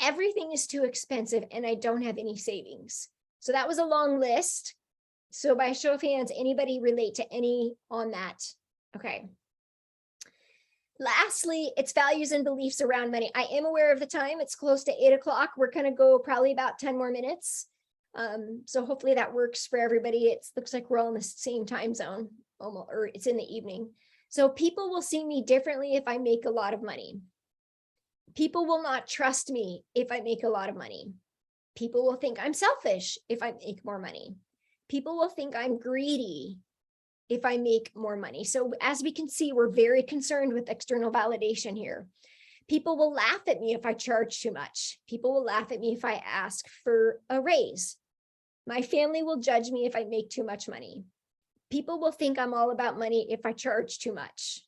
Everything is too expensive, and I don't have any savings. So that was a long list. So by show of hands, anybody relate to any on that? Okay. Lastly, it's values and beliefs around money. I am aware of the time. It's close to 8 o'clock. We're going to go probably about 10 more minutes. So hopefully that works for everybody. It looks like we're all in the same time zone, almost, or it's in the evening. So people will see me differently if I make a lot of money. People will not trust me if I make a lot of money. People will think I'm selfish if I make more money. People will think I'm greedy if I make more money. So as we can see, we're very concerned with external validation here. People will laugh at me if I charge too much. People will laugh at me if I ask for a raise. My family will judge me if I make too much money. People will think I'm all about money if I charge too much.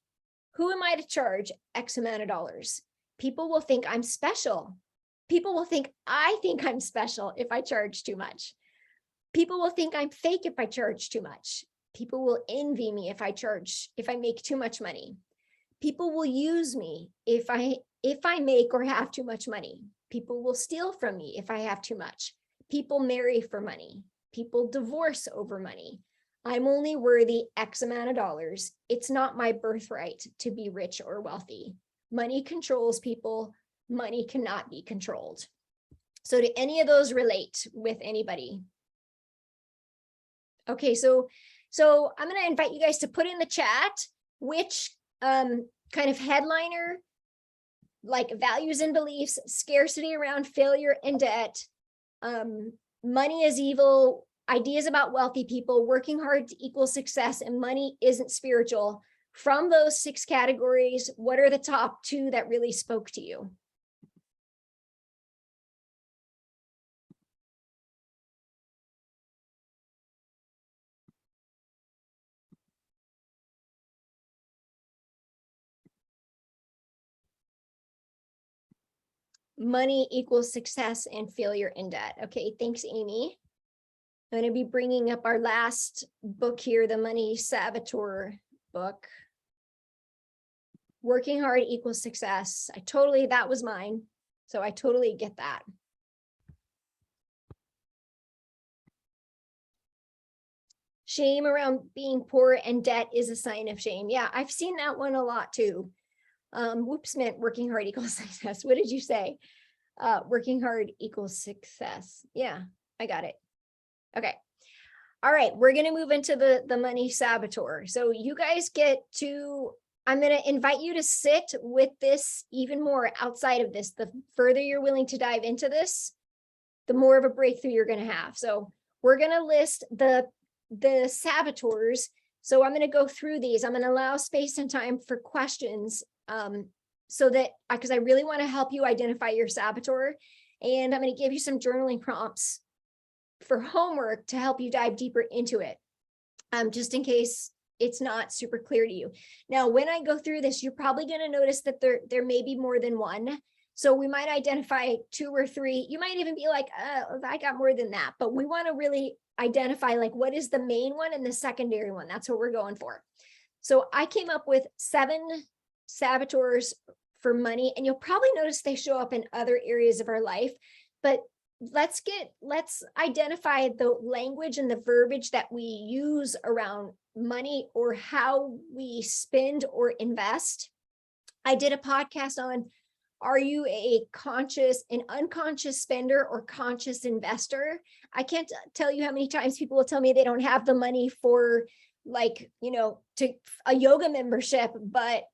Who am I to charge X amount of dollars? People will think I'm special. People will think I think I'm special if I charge too much. People will think I'm fake if I charge too much. People will envy me if I make too much money. People will use me if I make or have too much money. People will steal from me if I have too much. People marry for money. People divorce over money. I'm only worthy X amount of dollars. It's not my birthright to be rich or wealthy. Money controls people. Money cannot be controlled. So do any of those relate with anybody? Okay, so I'm going to invite you guys to put in the chat which kind of headliner, like values and beliefs, scarcity around failure and debt, money is evil, ideas about wealthy people, working hard to equal success, and money isn't spiritual. From those 6 categories, what are the top 2 that really spoke to you? Money equals success and failure in debt. Okay, thanks, Amy. I'm going to be bringing up our last book here, the Money Saboteur book. Working hard equals success. That was mine. So I totally get that. Shame around being poor and debt is a sign of shame. Yeah, I've seen that one a lot too. Whoops meant working hard equals success. What did you say? Working hard equals success. Yeah, I got it. Okay. All right, we're going to move into the Money Saboteur. So you guys get to I'm going to invite you to sit with this even more outside of this. The further you're willing to dive into this, the more of a breakthrough you're going to have. So we're going to list the saboteurs. So I'm going to go through these. I'm going to allow space and time for questions, so that, because I really want to help you identify your saboteur. And I'm going to give you some journaling prompts for homework to help you dive deeper into it, just in case it's not super clear to you. Now, when I go through this, you're probably going to notice that there may be more than one. So we might identify 2 or 3. You might even be like, I got more than that. But we want to really identify like what is the main one and the secondary one. That's what we're going for. So I came up with 7 saboteurs for money, and you'll probably notice they show up in other areas of our life. But let's identify the language and the verbiage that we use around money or how we spend or invest. I did a podcast on, are you a conscious and unconscious spender or conscious investor? I can't tell you how many times people will tell me they don't have the money for, like, to a yoga membership, but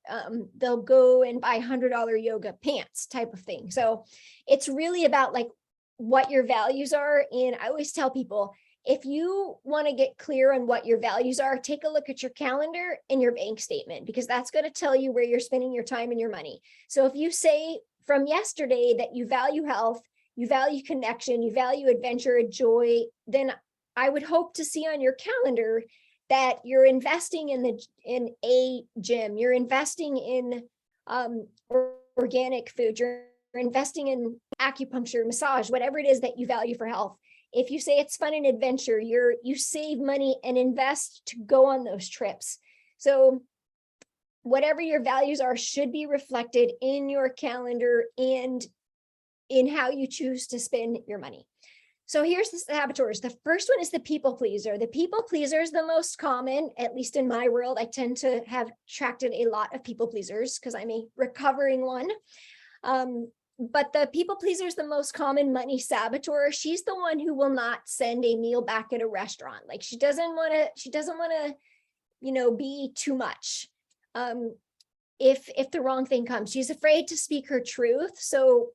they'll go and buy $100 yoga pants type of thing. So it's really about like what your values are. And I always tell people, if you want to get clear on what your values are, take a look at your calendar and your bank statement, because that's going to tell you where you're spending your time and your money. So if you say from yesterday that you value health, you value connection, you value adventure, joy, then I would hope to see on your calendar that you're investing in a gym, you're investing in organic food, you're investing in acupuncture, massage, whatever it is that you value for health. If you say it's fun and adventure, you save money and invest to go on those trips. So whatever your values are should be reflected in your calendar and in how you choose to spend your money. So here's the saboteurs. The first one is the people pleaser. The people pleaser is the most common, at least in my world. I tend to have attracted a lot of people pleasers because I'm a recovering one. But the people pleaser is the most common money saboteur. She's the one who will not send a meal back at a restaurant. Like she doesn't want to, be too much. If the wrong thing comes, she's afraid to speak her truth. So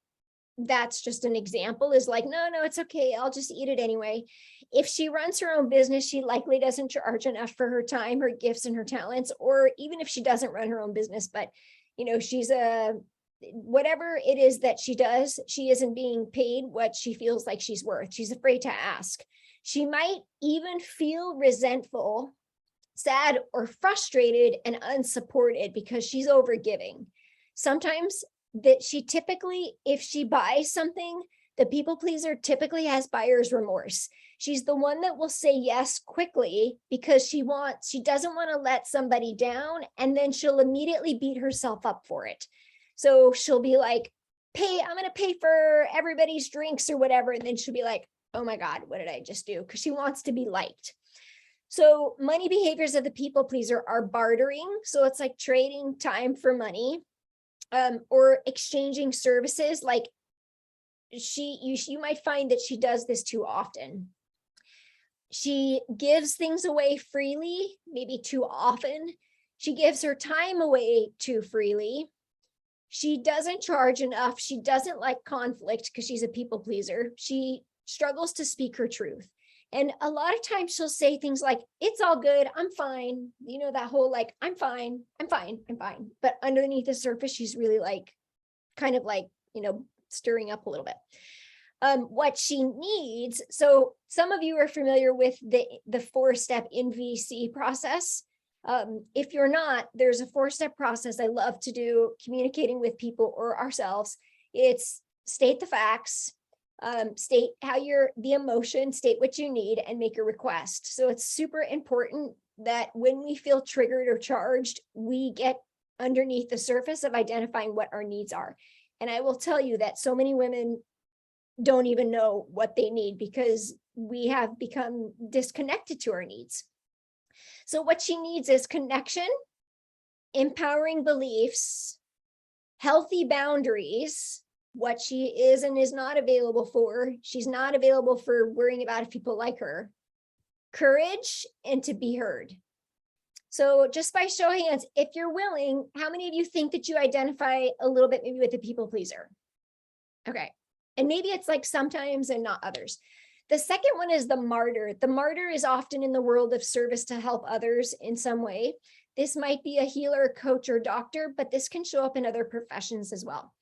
that's just an example, is like, no, it's okay, I'll just eat it anyway. If she runs her own business, she likely doesn't charge enough for her time, her gifts, and her talents. Or even if she doesn't run her own business, but she's whatever it is that she does, she isn't being paid what she feels like she's worth. She's afraid to ask. She might even feel resentful, sad, or frustrated and unsupported because she's overgiving. Sometimes that she typically, if she buys something, the people pleaser typically has buyer's remorse. She's the one that will say yes quickly because she doesn't want to let somebody down, and then she'll immediately beat herself up for it. So she'll be like, I'm going to pay for everybody's drinks or whatever. And then she'll be like, oh my God, what did I just do? Because she wants to be liked. So money behaviors of the people pleaser are bartering. So it's like trading time for money, or exchanging services. Like you might find that she does this too often. She gives things away freely, maybe too often. She gives her time away too freely. She doesn't charge enough. She doesn't like conflict because she's a people pleaser. She struggles to speak her truth. And a lot of times she'll say things like, it's all good, I'm fine. That whole like, I'm fine. But underneath the surface, she's really like, kind of like, stirring up a little bit. What she needs. So some of you are familiar with the 4-step NVC process. If you're not, there's a 4-step process I love to do, communicating with people or ourselves. It's state the facts, state the emotion, state what you need, and make a request. So it's super important that when we feel triggered or charged, we get underneath the surface of identifying what our needs are. And I will tell you that so many women don't even know what they need because we have become disconnected to our needs. So what she needs is connection, empowering beliefs, healthy boundaries, what she is and is not available for. She's not available for worrying about if people like her, courage, and to be heard. So just by show of hands, if you're willing, how many of you think that you identify a little bit maybe with a people pleaser? Okay. And maybe it's like sometimes and not others. The second one is the martyr. The martyr is often in the world of service to help others in some way. This might be a healer, coach, or doctor, but this can show up in other professions as well.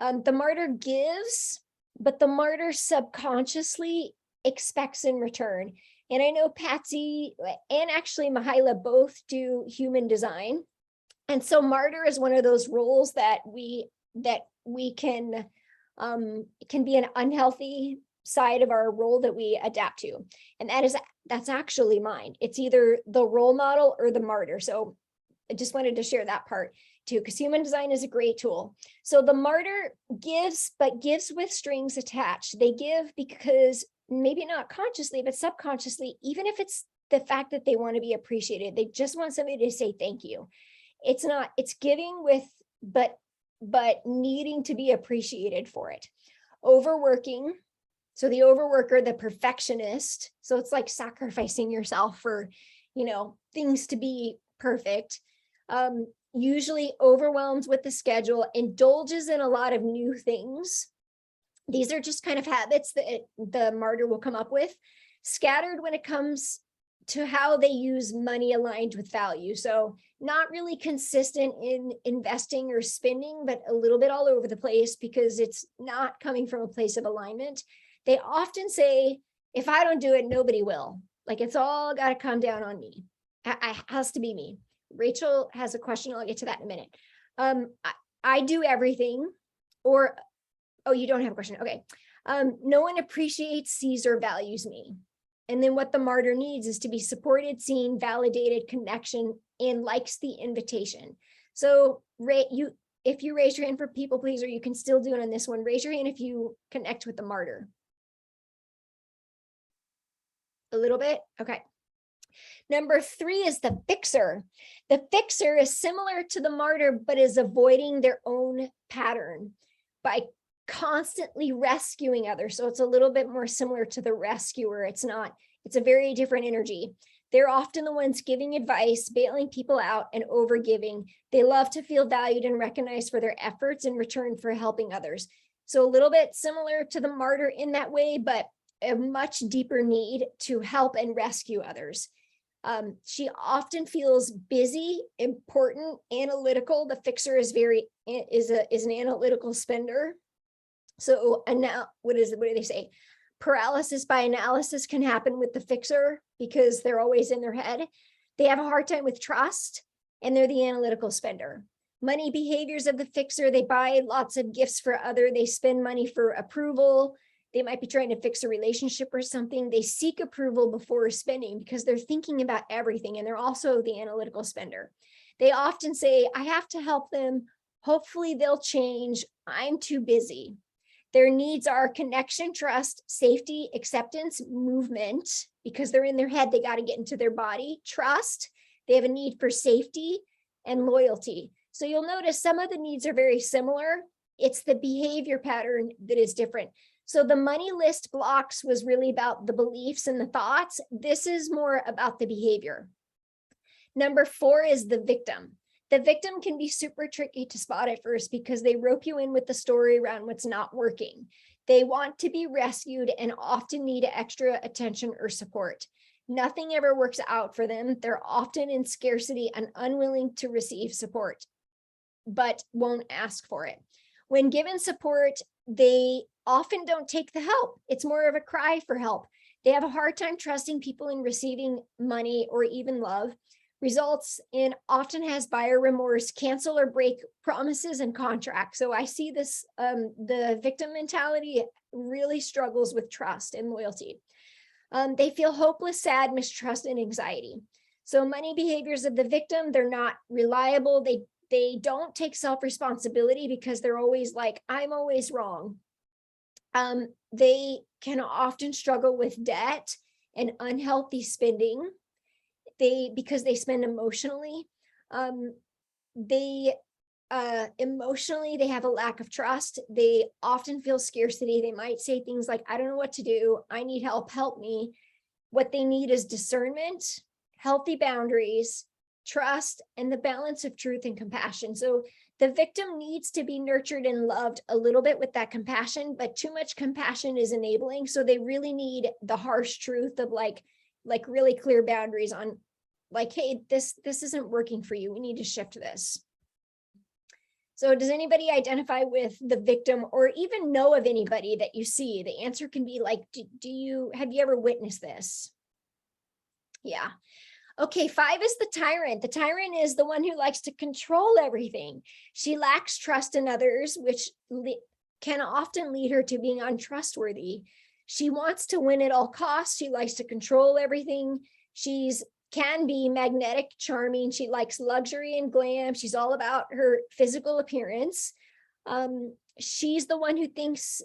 The martyr gives, but the martyr subconsciously expects in return. And I know Patsy and actually Mihaela both do human design. And so martyr is one of those roles that we can be an unhealthy side of our role that we adapt to. And that's actually mine. It's either the role model or the martyr. So I just wanted to share that part too, because human design is a great tool. So the martyr gives, but gives with strings attached. They give because maybe not consciously, but subconsciously, even if it's the fact that they want to be appreciated, they just want somebody to say thank you. It's giving with, but needing to be appreciated for it. Overworking. So the overworker, the perfectionist. So it's like sacrificing yourself for, things to be perfect. Usually overwhelmed with the schedule, indulges in a lot of new things. These are just kind of habits that the martyr will come up with. Scattered when it comes to how they use money aligned with value. So not really consistent in investing or spending, but a little bit all over the place because it's not coming from a place of alignment. They often say, if I don't do it, nobody will. Like it's all got to come down on me. It has to be me. Rachel has a question. I'll get to that in a minute. I do everything, or, oh, you don't have a question. Okay. No one appreciates, sees, or values me. And then what the martyr needs is to be supported, seen, validated, connection, and likes the invitation. So if you raise your hand for people pleaser, you can still do it on this one. Raise your hand if you connect with the martyr. A little bit? Okay. Number 3 is the fixer. The fixer is similar to the martyr, but is avoiding their own pattern by constantly rescuing others. So it's a little bit more similar to the rescuer. It's a very different energy. They're often the ones giving advice, bailing people out, and overgiving. They love to feel valued and recognized for their efforts in return for helping others. So a little bit similar to the martyr in that way, but a much deeper need to help and rescue others. She often feels busy, important, analytical. The fixer is an analytical spender. So now, what do they say? Paralysis by analysis can happen with the fixer because they're always in their head. They have a hard time with trust, and they're the analytical spender. Money behaviors of the fixer: they buy lots of gifts for others. They spend money for approval. They might be trying to fix a relationship or something. They seek approval before spending because they're thinking about everything, and they're also the analytical spender. They often say, I have to help them. Hopefully they'll change. I'm too busy. Their needs are connection, trust, safety, acceptance, movement, because they're in their head, they got to get into their body. Trust, they have a need for safety, and loyalty. So you'll notice some of the needs are very similar. It's the behavior pattern that is different. So the money list blocks was really about the beliefs and the thoughts. This is more about the behavior. Number 4 is the victim. The victim can be super tricky to spot at first because they rope you in with the story around what's not working. They want to be rescued and often need extra attention or support. Nothing ever works out for them. They're often in scarcity and unwilling to receive support, but won't ask for it. When given support, they often don't take the help. It's more of a cry for help. They have a hard time trusting people in receiving money or even love. Results in often has buyer remorse, cancel or break promises and contracts. So I see this, the victim mentality really struggles with trust and loyalty. They feel hopeless, sad, mistrust, and anxiety. So money behaviors of the victim: they're not reliable. They don't take self-responsibility because they're always like, I'm always wrong. They can often struggle with debt and unhealthy spending. Because they spend emotionally, emotionally, they have a lack of trust. They often feel scarcity. They might say things like, I don't know what to do. I need help. Help me. What they need is discernment, healthy boundaries, trust, and the balance of truth and compassion. So the victim needs to be nurtured and loved a little bit with that compassion, but too much compassion is enabling. So they really need the harsh truth of like really clear boundaries on like, hey, this isn't working for you. We need to shift this. So does anybody identify with the victim or even know of anybody that you see? The answer can be like, have you ever witnessed this? Yeah. Okay, 5 is the tyrant. The tyrant is the one who likes to control everything. She lacks trust in others, which can often lead her to being untrustworthy. She wants to win at all costs. She likes to control everything. Can be magnetic, charming. She likes luxury and glam. She's all about her physical appearance. She's the one who thinks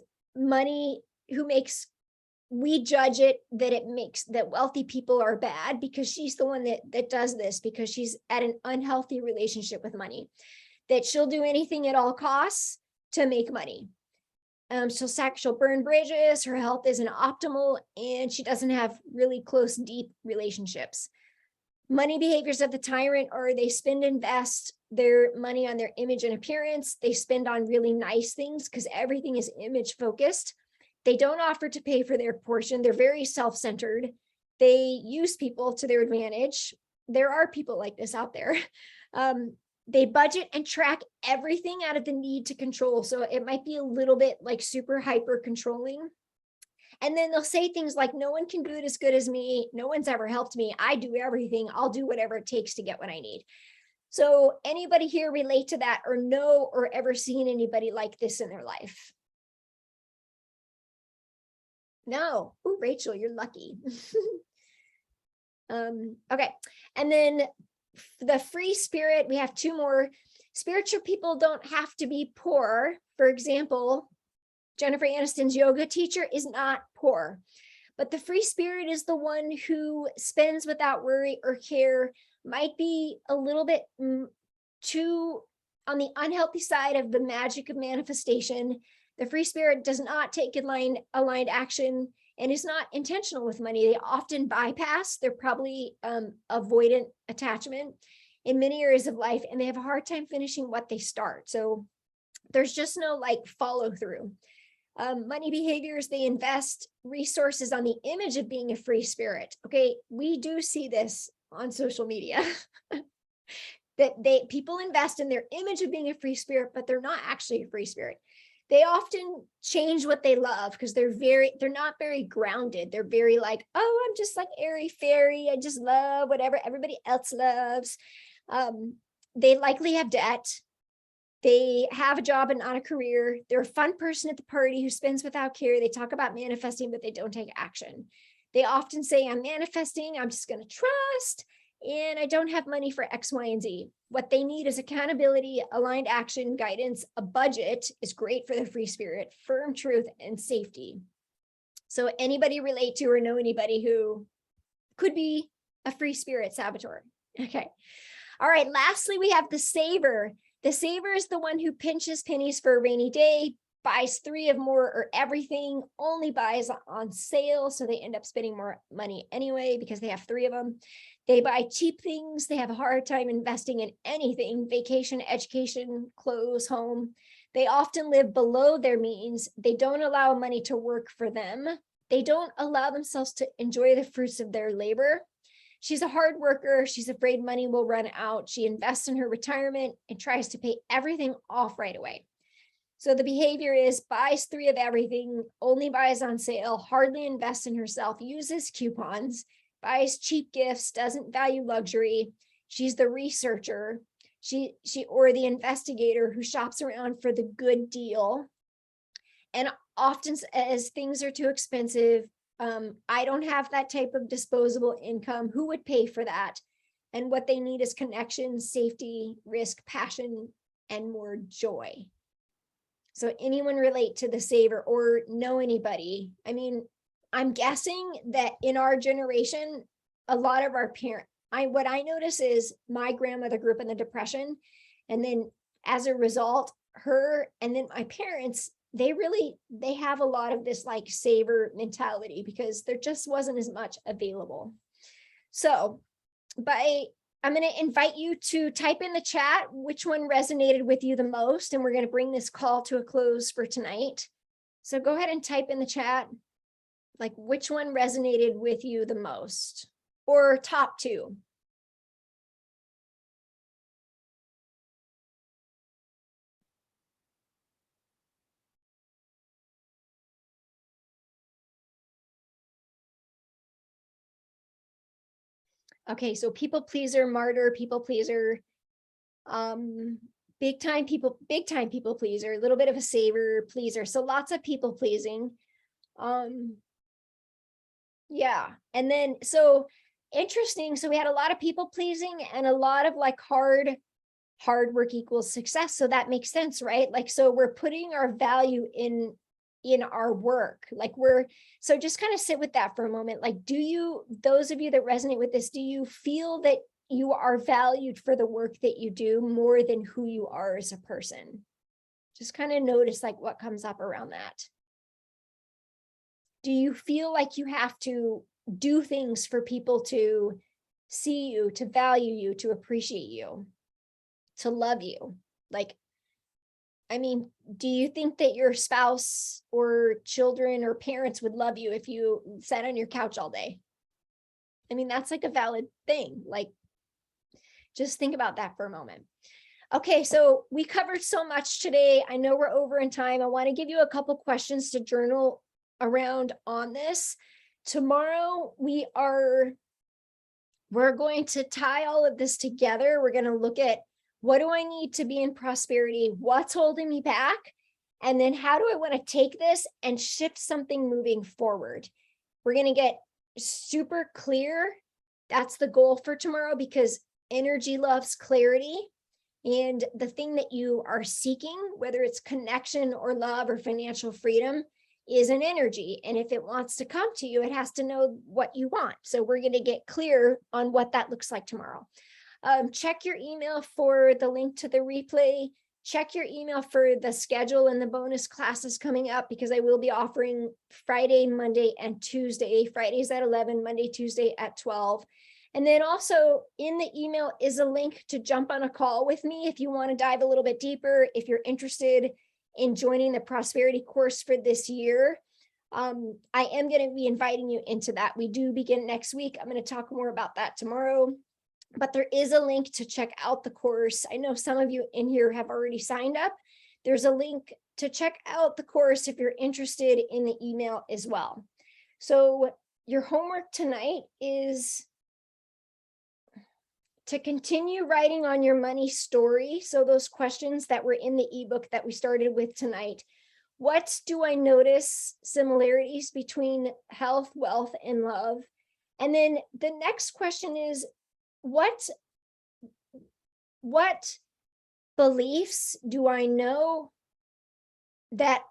we judge it that wealthy people are bad, because she's the one that does this, because she's at an unhealthy relationship with money, that she'll do anything at all costs to make money. She'll burn bridges. Her health isn't optimal, and she doesn't have really close, deep relationships. Money behaviors of the tyrant are they invest their money on their image and appearance. They spend on really nice things because everything is image focused. They don't offer to pay for their portion. They're very self-centered. They use people to their advantage. There are people like this out there. They budget and track everything out of the need to control. So it might be a little bit like super hyper controlling. And then they'll say things like, no one can do it as good as me. No one's ever helped me. I do everything. I'll do whatever it takes to get what I need. So anybody here relate to that or know or ever seen anybody like this in their life? No. Ooh, Rachel, you're lucky. Okay. And then the free spirit, we have 2 more. Spiritual people don't have to be poor. For example, Jennifer Aniston's yoga teacher is not poor, but the free spirit is the one who spends without worry or care, might be a little bit too on the unhealthy side of the magic of manifestation. The free spirit does not take aligned action and is not intentional with money. They often bypass. They're probably avoidant attachment in many areas of life, and they have a hard time finishing what they start. So there's just no like follow through. Money behaviors, they invest resources on the image of being a free spirit. Okay, we do see this on social media. that people invest in their image of being a free spirit, but they're not actually a free spirit. They often change what they love because they're not very grounded. They're very like, oh, I'm just like airy fairy. I just love whatever everybody else loves. They likely have debt. They have a job and not a career. They're a fun person at the party who spends without care. They talk about manifesting, but they don't take action. They often say, I'm manifesting, I'm just going to trust, and I don't have money for X, Y, and Z. What they need is accountability, aligned action, guidance. A budget is great for the free spirit, firm truth, and safety. So anybody relate to or know anybody who could be a free spirit saboteur? Okay. All right. Lastly, we have the saver. The saver is the one who pinches pennies for a rainy day, buys 3 of more or everything, only buys on sale. So they end up spending more money anyway because they have 3 of them. They buy cheap things. They have a hard time investing in anything: vacation, education, clothes, home. They often live below their means. They don't allow money to work for them. They don't allow themselves to enjoy the fruits of their labor. She's a hard worker. She's afraid money will run out. She invests in her retirement and tries to pay everything off right away. So the behavior is buys 3 of everything, only buys on sale, hardly invests in herself, uses coupons, buys cheap gifts, doesn't value luxury. She's the researcher, or the investigator who shops around for the good deal. And often as things are too expensive, I don't have that type of disposable income. Who would pay for that? And what they need is connection, safety, risk, passion, and more joy. So anyone relate to the saver or know anybody? I mean, I'm guessing that in our generation, a lot of our parents, what I notice is my grandmother grew up in the Depression. And then as a result, her and then my parents, they have a lot of this like saver mentality because there just wasn't as much available. So by I'm going to invite you to type in the chat which one resonated with you the most, and we're going to bring this call to a close for tonight. So go ahead and type in the chat, like which one resonated with you the most, or top two. Okay, so people pleaser, martyr, people pleaser, big time people pleaser, a little bit of a saver pleaser. So lots of people pleasing. Yeah, and then so interesting. So we had a lot of people pleasing and a lot of like hard work equals success. So that makes sense, right? Like, so we're putting our value in our work. Like so just kind of sit with that for a moment. Like, those of you that resonate with this, do you feel that you are valued for the work that you do more than who you are as a person? Just kind of notice like what comes up around that. Do you feel like you have to do things for people to see you, to value you, to appreciate you, to love you? Like, I mean, do you think that your spouse or children or parents would love you if you sat on your couch all day? I mean, that's like a valid thing. Like, just think about that for a moment. Okay, so we covered so much today. I know we're over in time. I want to give you a couple questions to journal around on this. Tomorrow, we're going to tie all of this together. We're going to look at, what do I need to be in prosperity? What's holding me back? And then how do I want to take this and shift something moving forward? We're going to get super clear. That's the goal for tomorrow, because energy loves clarity. And the thing that you are seeking, whether it's connection or love or financial freedom, is an energy. And if it wants to come to you, it has to know what you want. So we're going to get clear on what that looks like tomorrow. Check your email for the link to the replay. Check your email for the schedule and the bonus classes coming up, because I will be offering Friday, Monday, and Tuesday. Fridays at 11, Monday, Tuesday at 12. And then also in the email is a link to jump on a call with me if you want to dive a little bit deeper, if you're interested in joining the prosperity course for this year. I am going to be inviting you into that. We do begin next week. I'm going to talk more about that tomorrow, but there is a link to check out the course. I know some of you in here have already signed up. There's a link to check out the course if you're interested in the email as well. So your homework tonight is to continue writing on your money story. So those questions that were in the ebook that we started with tonight. What do I notice similarities between health, wealth, and love? And then the next question is, what beliefs do I know that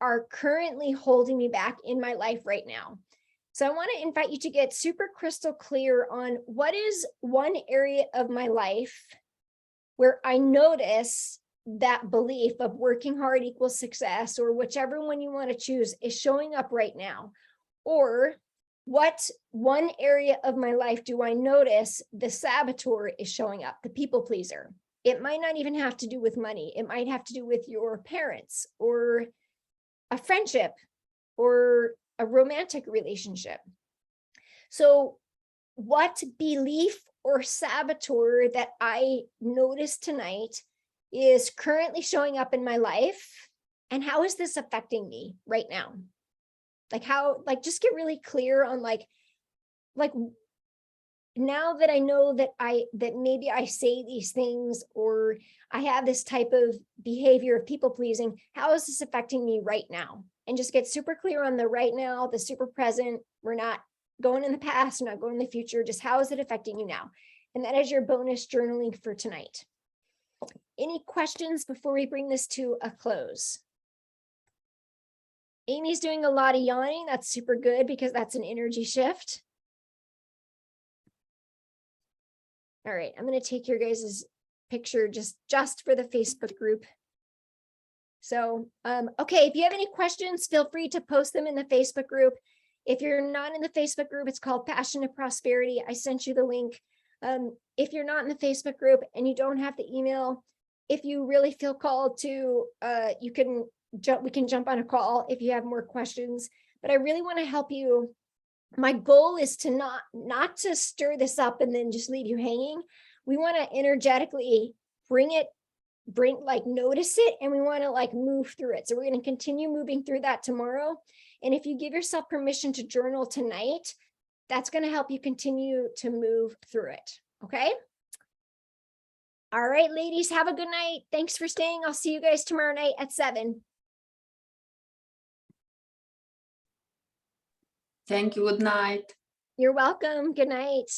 are currently holding me back in my life right now? So I want to invite you to get super crystal clear on what is one area of my life where I notice that belief of working hard equals success, or whichever one you want to choose, is showing up right now. Or what one area of my life do I notice the saboteur is showing up, the people pleaser? It might not even have to do with money. It might have to do with your parents, or a friendship, or a romantic relationship. So what belief or saboteur that I noticed tonight is currently showing up in my life, and how is this affecting me right now? Like just get really clear on like now that I know that maybe I say these things, or I have this type of behavior of people pleasing, how is this affecting me right now? And just get super clear on the right now, the super present. We're not going in the past, we're not going in the future, just how is it affecting you now? And that is your bonus journaling for tonight. Any questions before we bring this to a close? Amy's doing a lot of yawning. That's super good, because that's an energy shift. All right, I'm going to take your guys' picture just for the Facebook group. So, okay, if you have any questions, feel free to post them in the Facebook group. If you're not in the Facebook group, it's called Passion to Prosperity. I sent you the link. If you're not in the Facebook group and you don't have the email, if you really feel called to, we can jump on a call if you have more questions, but I really want to help you. My goal is to not to stir this up and then just leave you hanging. We want to energetically notice it, and we want to like move through it. So we're going to continue moving through that tomorrow. And if you give yourself permission to journal tonight, that's going to help you continue to move through it. Okay. All right, ladies, have a good night. Thanks for staying. I'll see you guys tomorrow night at 7. Thank you. Good night. You're welcome. Good night.